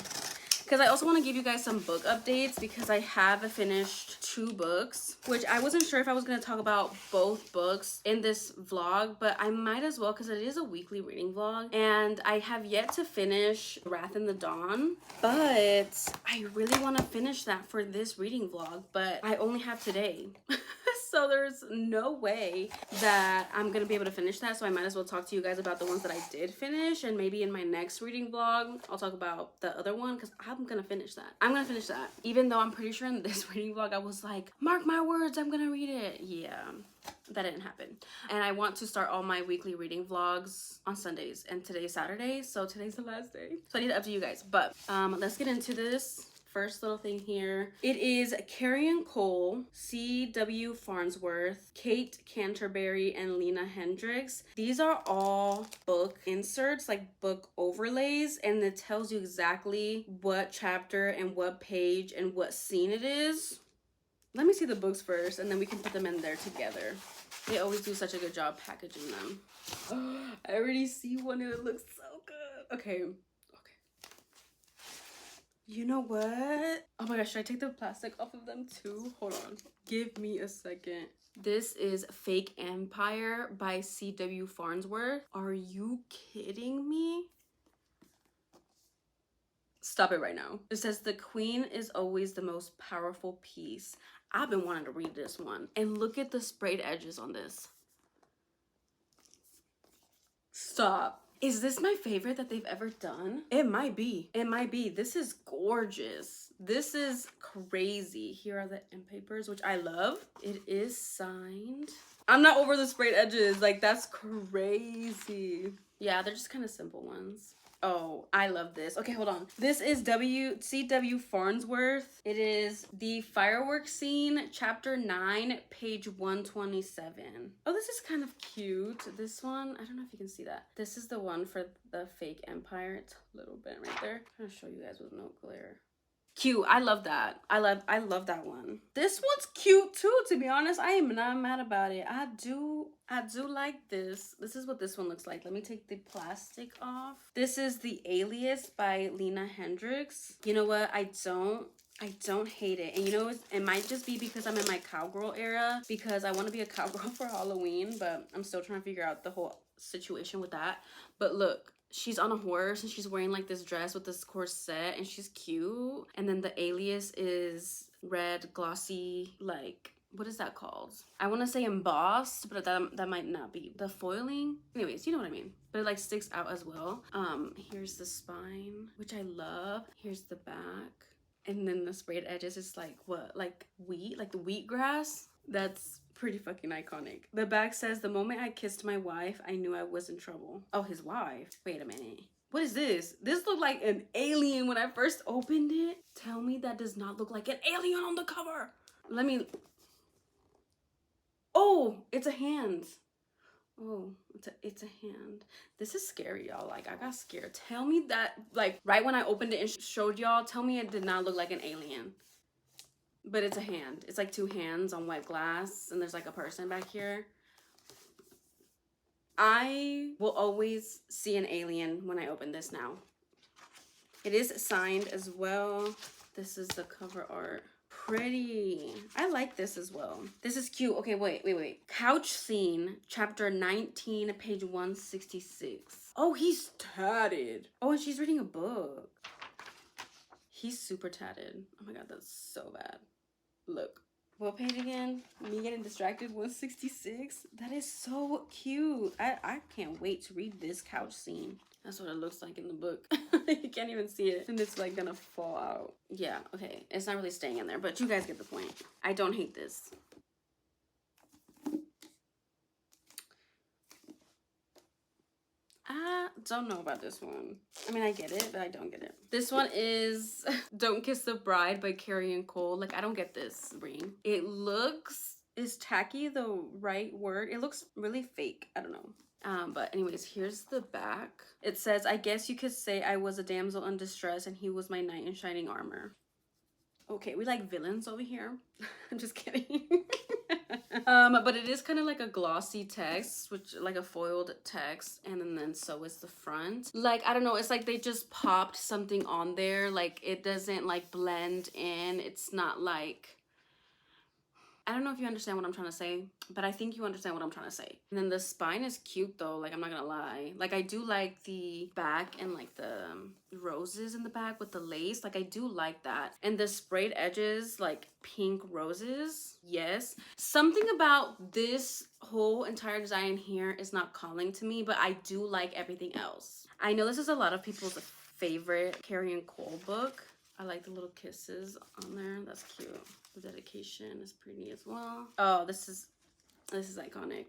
Because I also want to give you guys some book updates because I have finished 2 books, which I wasn't sure if I was going to talk about both books in this vlog, but I might as well because it is a weekly reading vlog. And I have yet to finish Wrath in the Dawn, but I really want to finish that for this reading vlog, but I only have today. So there's no way that I'm gonna be able to finish that, so I might as well talk to you guys about the ones that I did finish, and maybe in my next reading vlog I'll talk about the other one because I'm gonna finish that. I'm gonna finish that, even though I'm pretty sure in this reading vlog I was like, mark my words, I'm gonna read it. Yeah, that didn't happen. And I want to start all my weekly reading vlogs on Sundays, and today's Saturday, so today's the last day, so I need to up to you guys. But let's get into this. First little thing here. It is Carrie Cole, C.W. Farnsworth, Kate Canterbury, and Lena Hendricks. These are all book inserts, like book overlays, and it tells you exactly what chapter and what page and what scene it is. Let me see the books first, and then we can put them in there together. They always do such a good job packaging them. I already see one and it looks so good. Okay. You know what? Oh my gosh, should I take the plastic off of them too? Hold on. Give me a second. This is Fake Empire by C.W. Farnsworth. Are you kidding me? Stop it right now. It says the queen is always the most powerful piece. I've been wanting to read this one. And look at the sprayed edges on this. Stop. Is this my favorite that they've ever done? It might be. It might be. This is gorgeous. This is crazy. Here are the end papers, which I love. It is signed. I'm not over the sprayed edges. Like, that's crazy. Yeah, they're just kind of simple ones. Oh, I love this. Okay, hold on. This is C.W. Farnsworth. It is The Fireworks Scene, Chapter 9, page 127. Oh, this is kind of cute. This one, I don't know if you can see that. This is the one for the Fake Empire. It's a little bit right there. I'm trying to show you guys with no glare. Cute. I love that. I love that one. This one's cute too, to be honest. I am not mad about it. I do like this. This is what this one looks like. Let me take the plastic off. This is The Alias by Lena Hendricks. You know what? I don't hate it. And you know, it might just be because I'm in my cowgirl era, because I want to be a cowgirl for Halloween, but I'm still trying to figure out the whole situation with that. But look, she's on a horse and she's wearing like this dress with this corset and she's cute. And then the alias is red, glossy, like, what is that called? I want to say embossed, but that might not be. The foiling? Anyways, you know what I mean. But it like sticks out as well. Here's the spine, which I love. Here's the back. And then the sprayed edges is like what? Like wheat? Like the wheatgrass? That's pretty fucking iconic. The back says, the moment I kissed my wife, I knew I was in trouble. Oh, his wife. Wait a minute. What is this? This looked like an alien when I first opened it. Tell me that does not look like an alien on the cover. Let me... Oh, it's a hand. Oh, it's a hand. This is scary, y'all. Like, I got scared. Tell me that, like, right when I opened it and showed y'all, tell me it did not look like an alien. But it's a hand. It's like two hands on white glass, and there's like a person back here. I will always see an alien when I open this now. It is signed as well. This is the cover art. Pretty. I like this as well. This is cute. Okay, wait. Couch Scene, chapter 19, page 166. Oh, he's tatted. Oh, and she's reading a book. He's super tatted. Oh my god, that's so bad. Look. What page again? Me getting distracted, 166. That is so cute. I can't wait to read this Couch Scene. That's what it looks like in the book. You can't even see it. And it's like gonna fall out. Yeah, okay. It's not really staying in there, but you guys get the point. I don't hate this. I don't know about this one. I mean, I get it, but I don't get it. This one is Don't Kiss the Bride by Carrie and Cole. Like, I don't get this ring. It looks... Is tacky the right word? It looks really fake. I don't know. But anyways, here's the back. It says, I guess you could say I was a damsel in distress and he was my knight in shining armor. Okay, we like villains over here. I'm just kidding. But it is kind of like a glossy text, which like a foiled text, and then so is the front. Like, I don't know, it's like they just popped something on there. Like, it doesn't like blend in. It's not like... I don't know if you understand what I'm trying to say, but I think you understand what I'm trying to say. And then the spine is cute though, like, I'm not gonna lie. Like, I do like the back and like the roses in the back with the lace. Like, I do like that. And the sprayed edges, like pink roses, yes. Something about this whole entire design here is not calling to me, but I do like everything else. I know this is a lot of people's favorite Carrie and Cole book. I like the little kisses on there. That's cute. The dedication is pretty as well. Oh, this is iconic.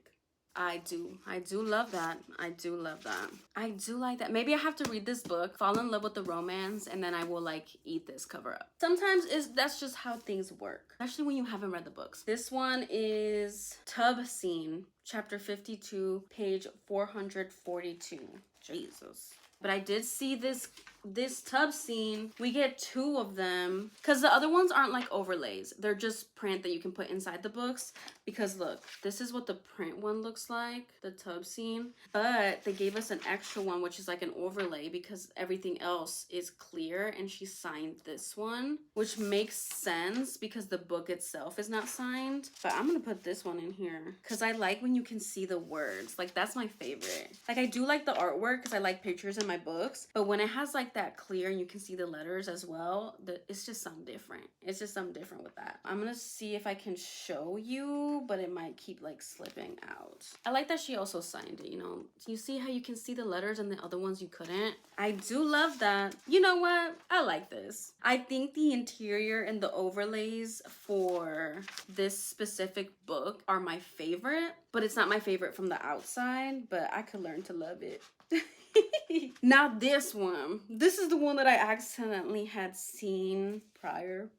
I do love that. I do love that. I do like that. Maybe I have to read this book, fall in love with the romance, and then I will like eat this cover up. Sometimes that's just how things work, especially when you haven't read the books. This one is Tub Scene, chapter 52, page 442. Jesus. But I did see this tub scene. We get two of them because the other ones aren't like overlays. They're just print that you can put inside the books. Because look, this is what the print one looks like, the tub scene. But they gave us an extra one, which is like an overlay because everything else is clear, and she signed this one, which makes sense because the book itself is not signed. But I'm gonna put this one in here because I like when you can see the words. Like, that's my favorite. Like, I do like the artwork because I like pictures in my books, but when it has like that clear and you can see the letters as well, it's just something different. It's just something different with that. I'm gonna see if I can show you, but it might keep like slipping out. I like that she also signed it, you know. You see how you can see the letters and the other ones you couldn't? I do love that. You know what? I like this. I think the interior and the overlays for this specific book are my favorite, but it's not my favorite from the outside, but I could learn to love it. Now this one. This is the one that I accidentally had seen prior.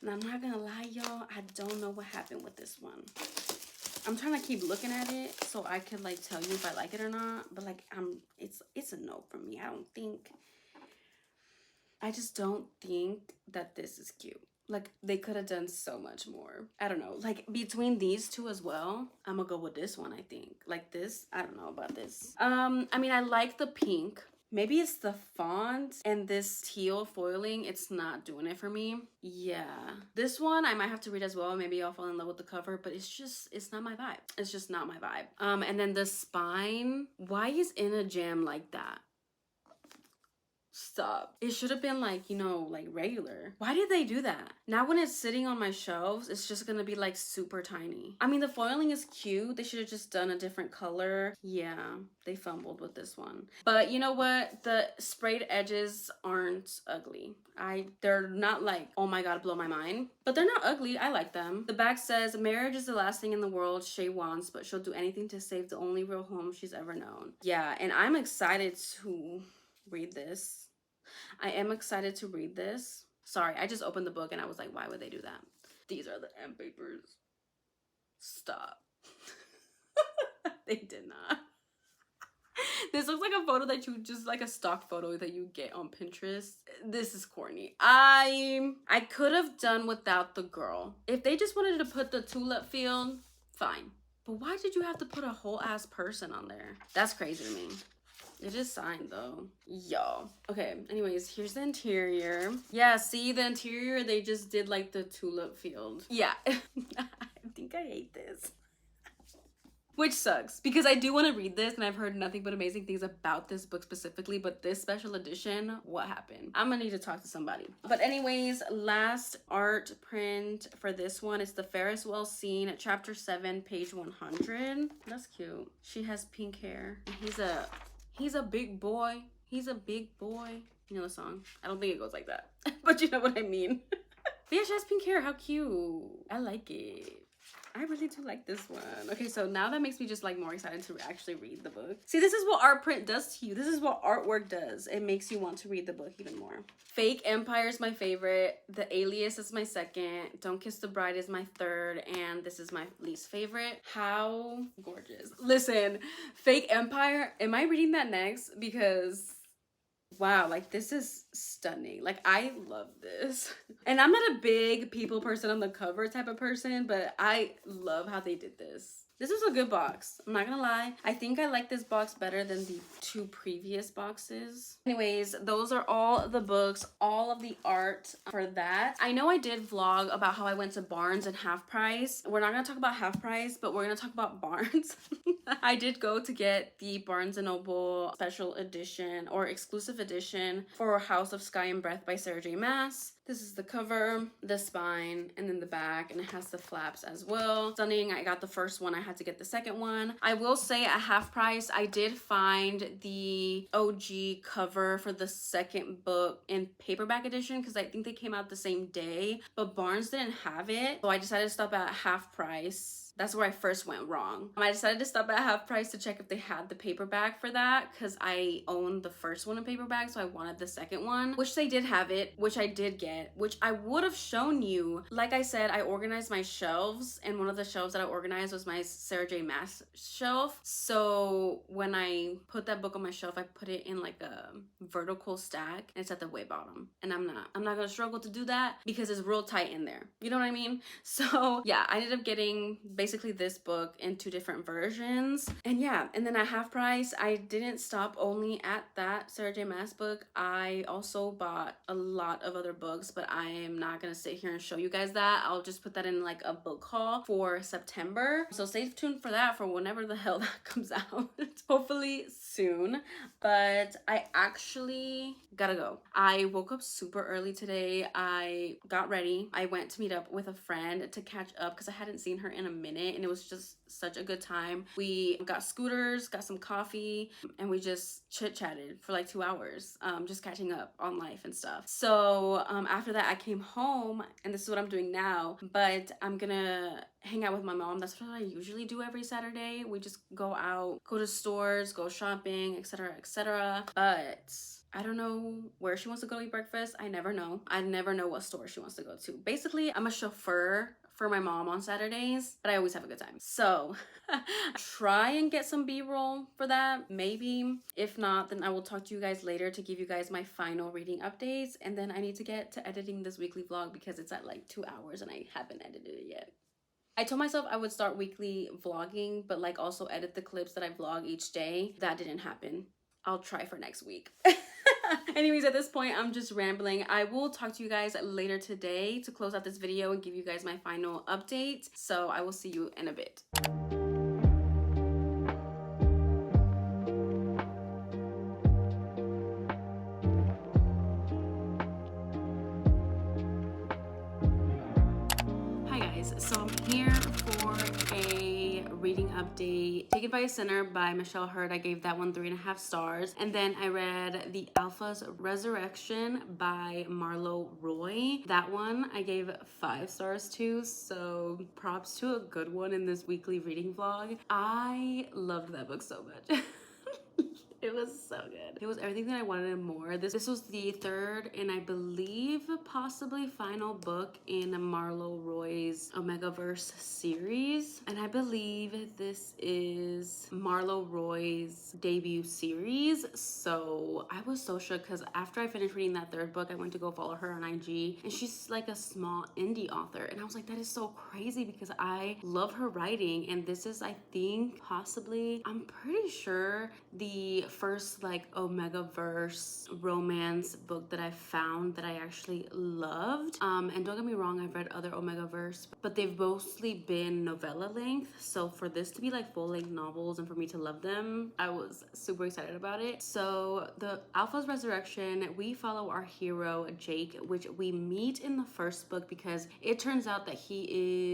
And I'm not gonna lie, y'all, I don't know what happened with this one. I'm trying to keep looking at it so I could like tell you if I like it or not. But like, it's a no from me. I don't think. I just don't think that this is cute. Like, they could have done so much more. I don't know. Like, between these two as well, I'm gonna go with this one, I think. Like this, I don't know about this. I mean, I like the pink. Maybe it's the font and this teal foiling. It's not doing it for me. Yeah. This one I might have to read as well. Maybe I'll fall in love with the cover, but it's not my vibe. It's just not my vibe. And then the spine. Why is in a jam like that? Stop. It should have been like, you know, like regular. Why did they do that? Now when it's sitting on my shelves, it's just gonna be like super tiny. I mean, the foiling is cute. They should have just done a different color. Yeah, they fumbled with this one. But you know what? The sprayed edges aren't ugly. They're not like, oh my god, blow my mind. But they're not ugly. I like them. The back says, marriage is the last thing in the world Shay wants, but she'll do anything to save the only real home she's ever known. Yeah, and I'm excited to read this. I am excited to read this. Sorry, I just opened the book and I was like, why would they do that? These are the end papers. Stop. They did not. This looks like a photo that you just like a stock photo that you get on Pinterest. This is corny. I could have done without the girl. If they just wanted to put the tulip field, fine. But why did you have to put a whole ass person on there? That's crazy to me. It is signed though. Y'all. Okay, anyways, here's the interior. Yeah, see the interior, they just did like the tulip field. Yeah. I think I hate this. Which sucks because I do want to read this and I've heard nothing but amazing things about this book specifically, but this special edition, what happened? I'm gonna need to talk to somebody. But anyways, last art print for this one is the Ferris wheel scene, chapter 7, page 100. That's cute. She has pink hair. He's a big boy. He's a big boy. You know the song? I don't think it goes like that, but you know what I mean. But yeah, she has pink hair. How cute. I like it. I really do like this one. Okay, so now that makes me just like more excited to actually read the book. See, this is what art print does to you. This is what artwork does. It makes you want to read the book even more. Fake Empire is my favorite. The Alias is my second. Don't Kiss the Bride is my third. And this is my least favorite. How gorgeous. Listen, Fake Empire, am I reading that next? Because wow, like this is stunning. Like I love this. And I'm not a big people person on the cover type of person, but I love how they did this. This is a good box. I'm not gonna lie. I think I like this box better than the 2 previous boxes. Anyways, those are all the books, all of the art for that. I know I did vlog about how I went to Barnes and Half Price. We're not gonna talk about Half Price, but we're gonna talk about Barnes. I did go to get the Barnes & Noble special edition or exclusive edition for House of Sky and Breath by Sarah J. Maas. This is the cover, the spine, and then the back, and it has the flaps as well. Stunning. I got the first one. I had to get the second one. I will say at Half Price, I did find the OG cover for the second book in paperback edition because I think they came out the same day, but Barnes didn't have it. So I decided to stop at Half Price. That's where I first went wrong. I decided to stop at Half Price to check if they had the paperback for that because I owned the first one in paperback, so I wanted the second one, which they did have it, which I did get, which I would have shown you. Like I said, I organized my shelves, and one of the shelves that I organized was my Sarah J. Maas shelf. So when I put that book on my shelf, I put it in like a vertical stack, and it's at the way bottom. And I'm not gonna struggle to do that because it's real tight in there. You know what I mean? So yeah, I ended up getting basically this book in 2 different versions. And yeah, and then at Half Price, I didn't stop only at that Sarah J. Maas book. I also bought a lot of other books, but I am not gonna sit here and show you guys that. I'll just put that in like a book haul for September. So stay tuned for that for whenever the hell that comes out. Hopefully soon. But I actually gotta go. I woke up super early today. I got ready. I went to meet up with a friend to catch up because I hadn't seen her in a minute, and it was just such a good time. We got scooters, got some coffee, and we just chit-chatted for like 2 hours, just catching up on life and stuff. So after that, I came home, and this is what I'm doing now, but I'm gonna hang out with my mom. That's what I usually do every Saturday. We just go out, go to stores, go shopping, etc., etc. But I don't know where she wants to go to eat breakfast. I never know. I never know what store she wants to go to. Basically, I'm a chauffeur for my mom on Saturdays, but I always have a good time. So try and get some B-roll for that, maybe. If not, then I will talk to you guys later to give you guys my final reading updates. And then I need to get to editing this weekly vlog because it's at like 2 hours and I haven't edited it yet. I told myself I would start weekly vlogging, but like also edit the clips that I vlog each day. That didn't happen. I'll try for next week. Anyways, at this point, I'm just rambling. I will talk to you guys later today to close out this video and give you guys my final update. So I will see you in a bit. Hi guys, so I'm here for a reading update. Taken by a Sinner by Michelle Hurd. I gave that one 3.5 stars. And then I read The Alpha's Resurrection by Marlo Roy. That one I gave 5 stars to, so props to a good one in this weekly reading vlog. I loved that book so much. It was so good. It was everything that I wanted and more. This was the third and I believe possibly final book in Marlo Roy's Omegaverse series. And I believe this is Marlo Roy's debut series. So I was so shook because after I finished reading that third book, I went to go follow her on IG and she's like a small indie author. And I was like, that is so crazy because I love her writing. And this is, I think, possibly, I'm pretty sure the first like Omegaverse romance book that I found that I actually loved. And don't get me wrong, I've read other Omegaverse, but they've mostly been novella length. So for this to be like full length novels and for me to love them, I was super excited about it. So the Alpha's Resurrection, we follow our hero Jake, which we meet in the first book because it turns out that he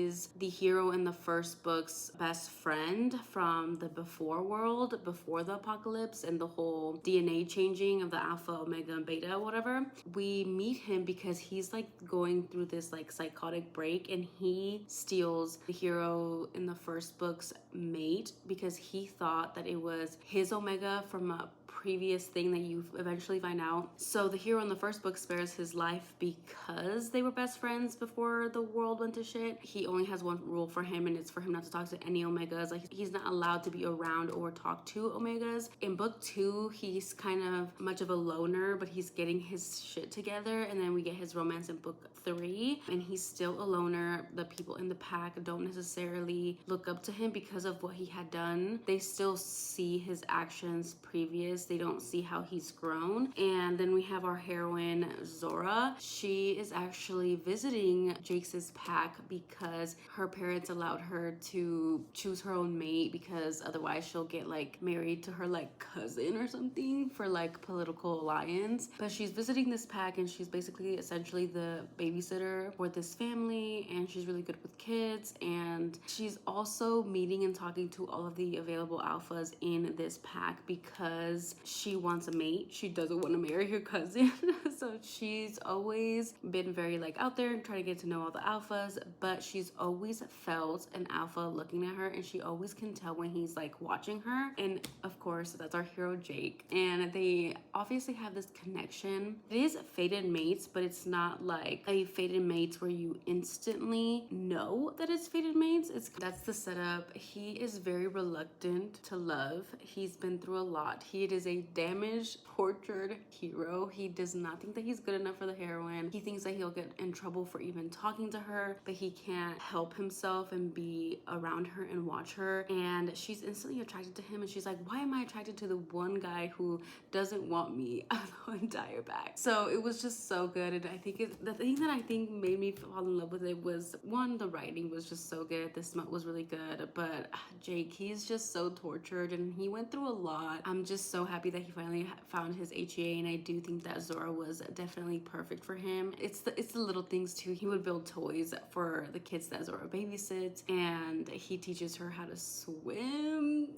is the hero in the first book's best friend from the before world, before the apocalypse and the whole DNA changing of the Alpha, Omega, and Beta, whatever. We meet him because he's like going through this like psychotic break and he steals the hero in the first book's mate because he thought that it was his Omega from a previous thing that you eventually find out. So the hero in the first book spares his life because they were best friends before the world went to shit. He only has one rule for him and it's for him not to talk to any Omegas. Like he's not allowed to be around or talk to Omegas. In book 2, he's kind of much of a loner, but he's getting his shit together. And then we get his romance in book 3 and he's still a loner. The people in the pack don't necessarily look up to him because of what he had done. They still see his actions previous. They don't see how he's grown. And then we have our heroine Zora. She is actually visiting Jake's pack because her parents allowed her to choose her own mate because otherwise she'll get like married to her like cousin or something for like political alliance. But she's visiting this pack and she's basically essentially the babysitter for this family and she's really good with kids and she's also meeting and talking to all of the available alphas in this pack because she wants a mate. She doesn't want to marry her cousin. So she's always been very like out there and trying to get to know all the alphas, but she's always felt an alpha looking at her and she always can tell when he's like watching her. And of course that's our hero Jake, and they obviously have this connection. It is fated mates, but it's not like a fated mates where you instantly know that it's fated mates. That's the setup. He is very reluctant to love. He's been through a lot. He is a damaged, tortured hero. He does not think that he's good enough for the heroine. He thinks that he'll get in trouble for even talking to her, but he can't help himself and be around her and watch her. And she's instantly attracted to him and she's like, why am I attracted to the one guy who doesn't want me out of the entire back? So it was just so good. And I think the thing that I think made me fall in love with it was, one, the writing was just so good. The smut was really good, but Jake, he's just so tortured and he went through a lot. I'm just so happy that he finally found his HEA, and I do think that Zora was definitely perfect for him. It's the little things too. He would build toys for the kids that Zora babysits and he teaches her how to swim.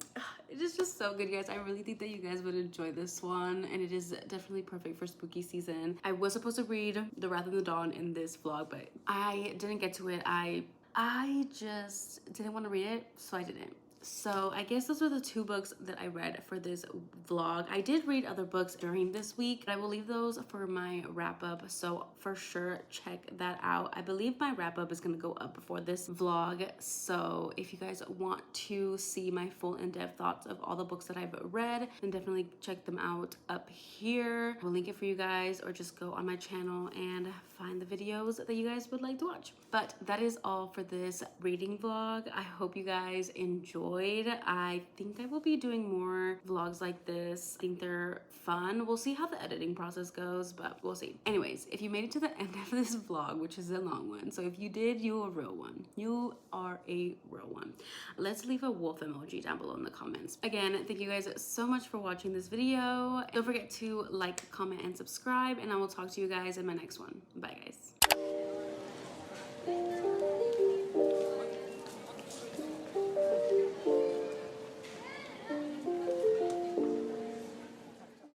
It is just so good, guys. I really think that you guys would enjoy this one, and it is definitely perfect for spooky season. I was supposed to read The Wrath of the Dawn in this vlog, but I didn't get to it. I just didn't want to read it, so I didn't. So I guess those are the 2 books that I read for this vlog. I did read other books during this week, but I will leave those for my wrap up. So for sure, check that out. I believe my wrap up is going to go up before this vlog. So if you guys want to see my full in-depth thoughts of all the books that I've read, then definitely check them out up here. I'll link it for you guys, or just go on my channel and find the videos that you guys would like to watch. But that is all for this reading vlog. I hope you guys enjoyed. I think I will be doing more vlogs like this. I think they're fun. We'll see how the editing process goes, but we'll see. Anyways, if you made it to the end of this vlog, which is a long one, so if you did, you're a real one. You are a real one. Let's leave a wolf emoji down below in the comments. Again, thank you guys so much for watching this video. Don't forget to like, comment, and subscribe, and I will talk to you guys in my next one. Bye, guys.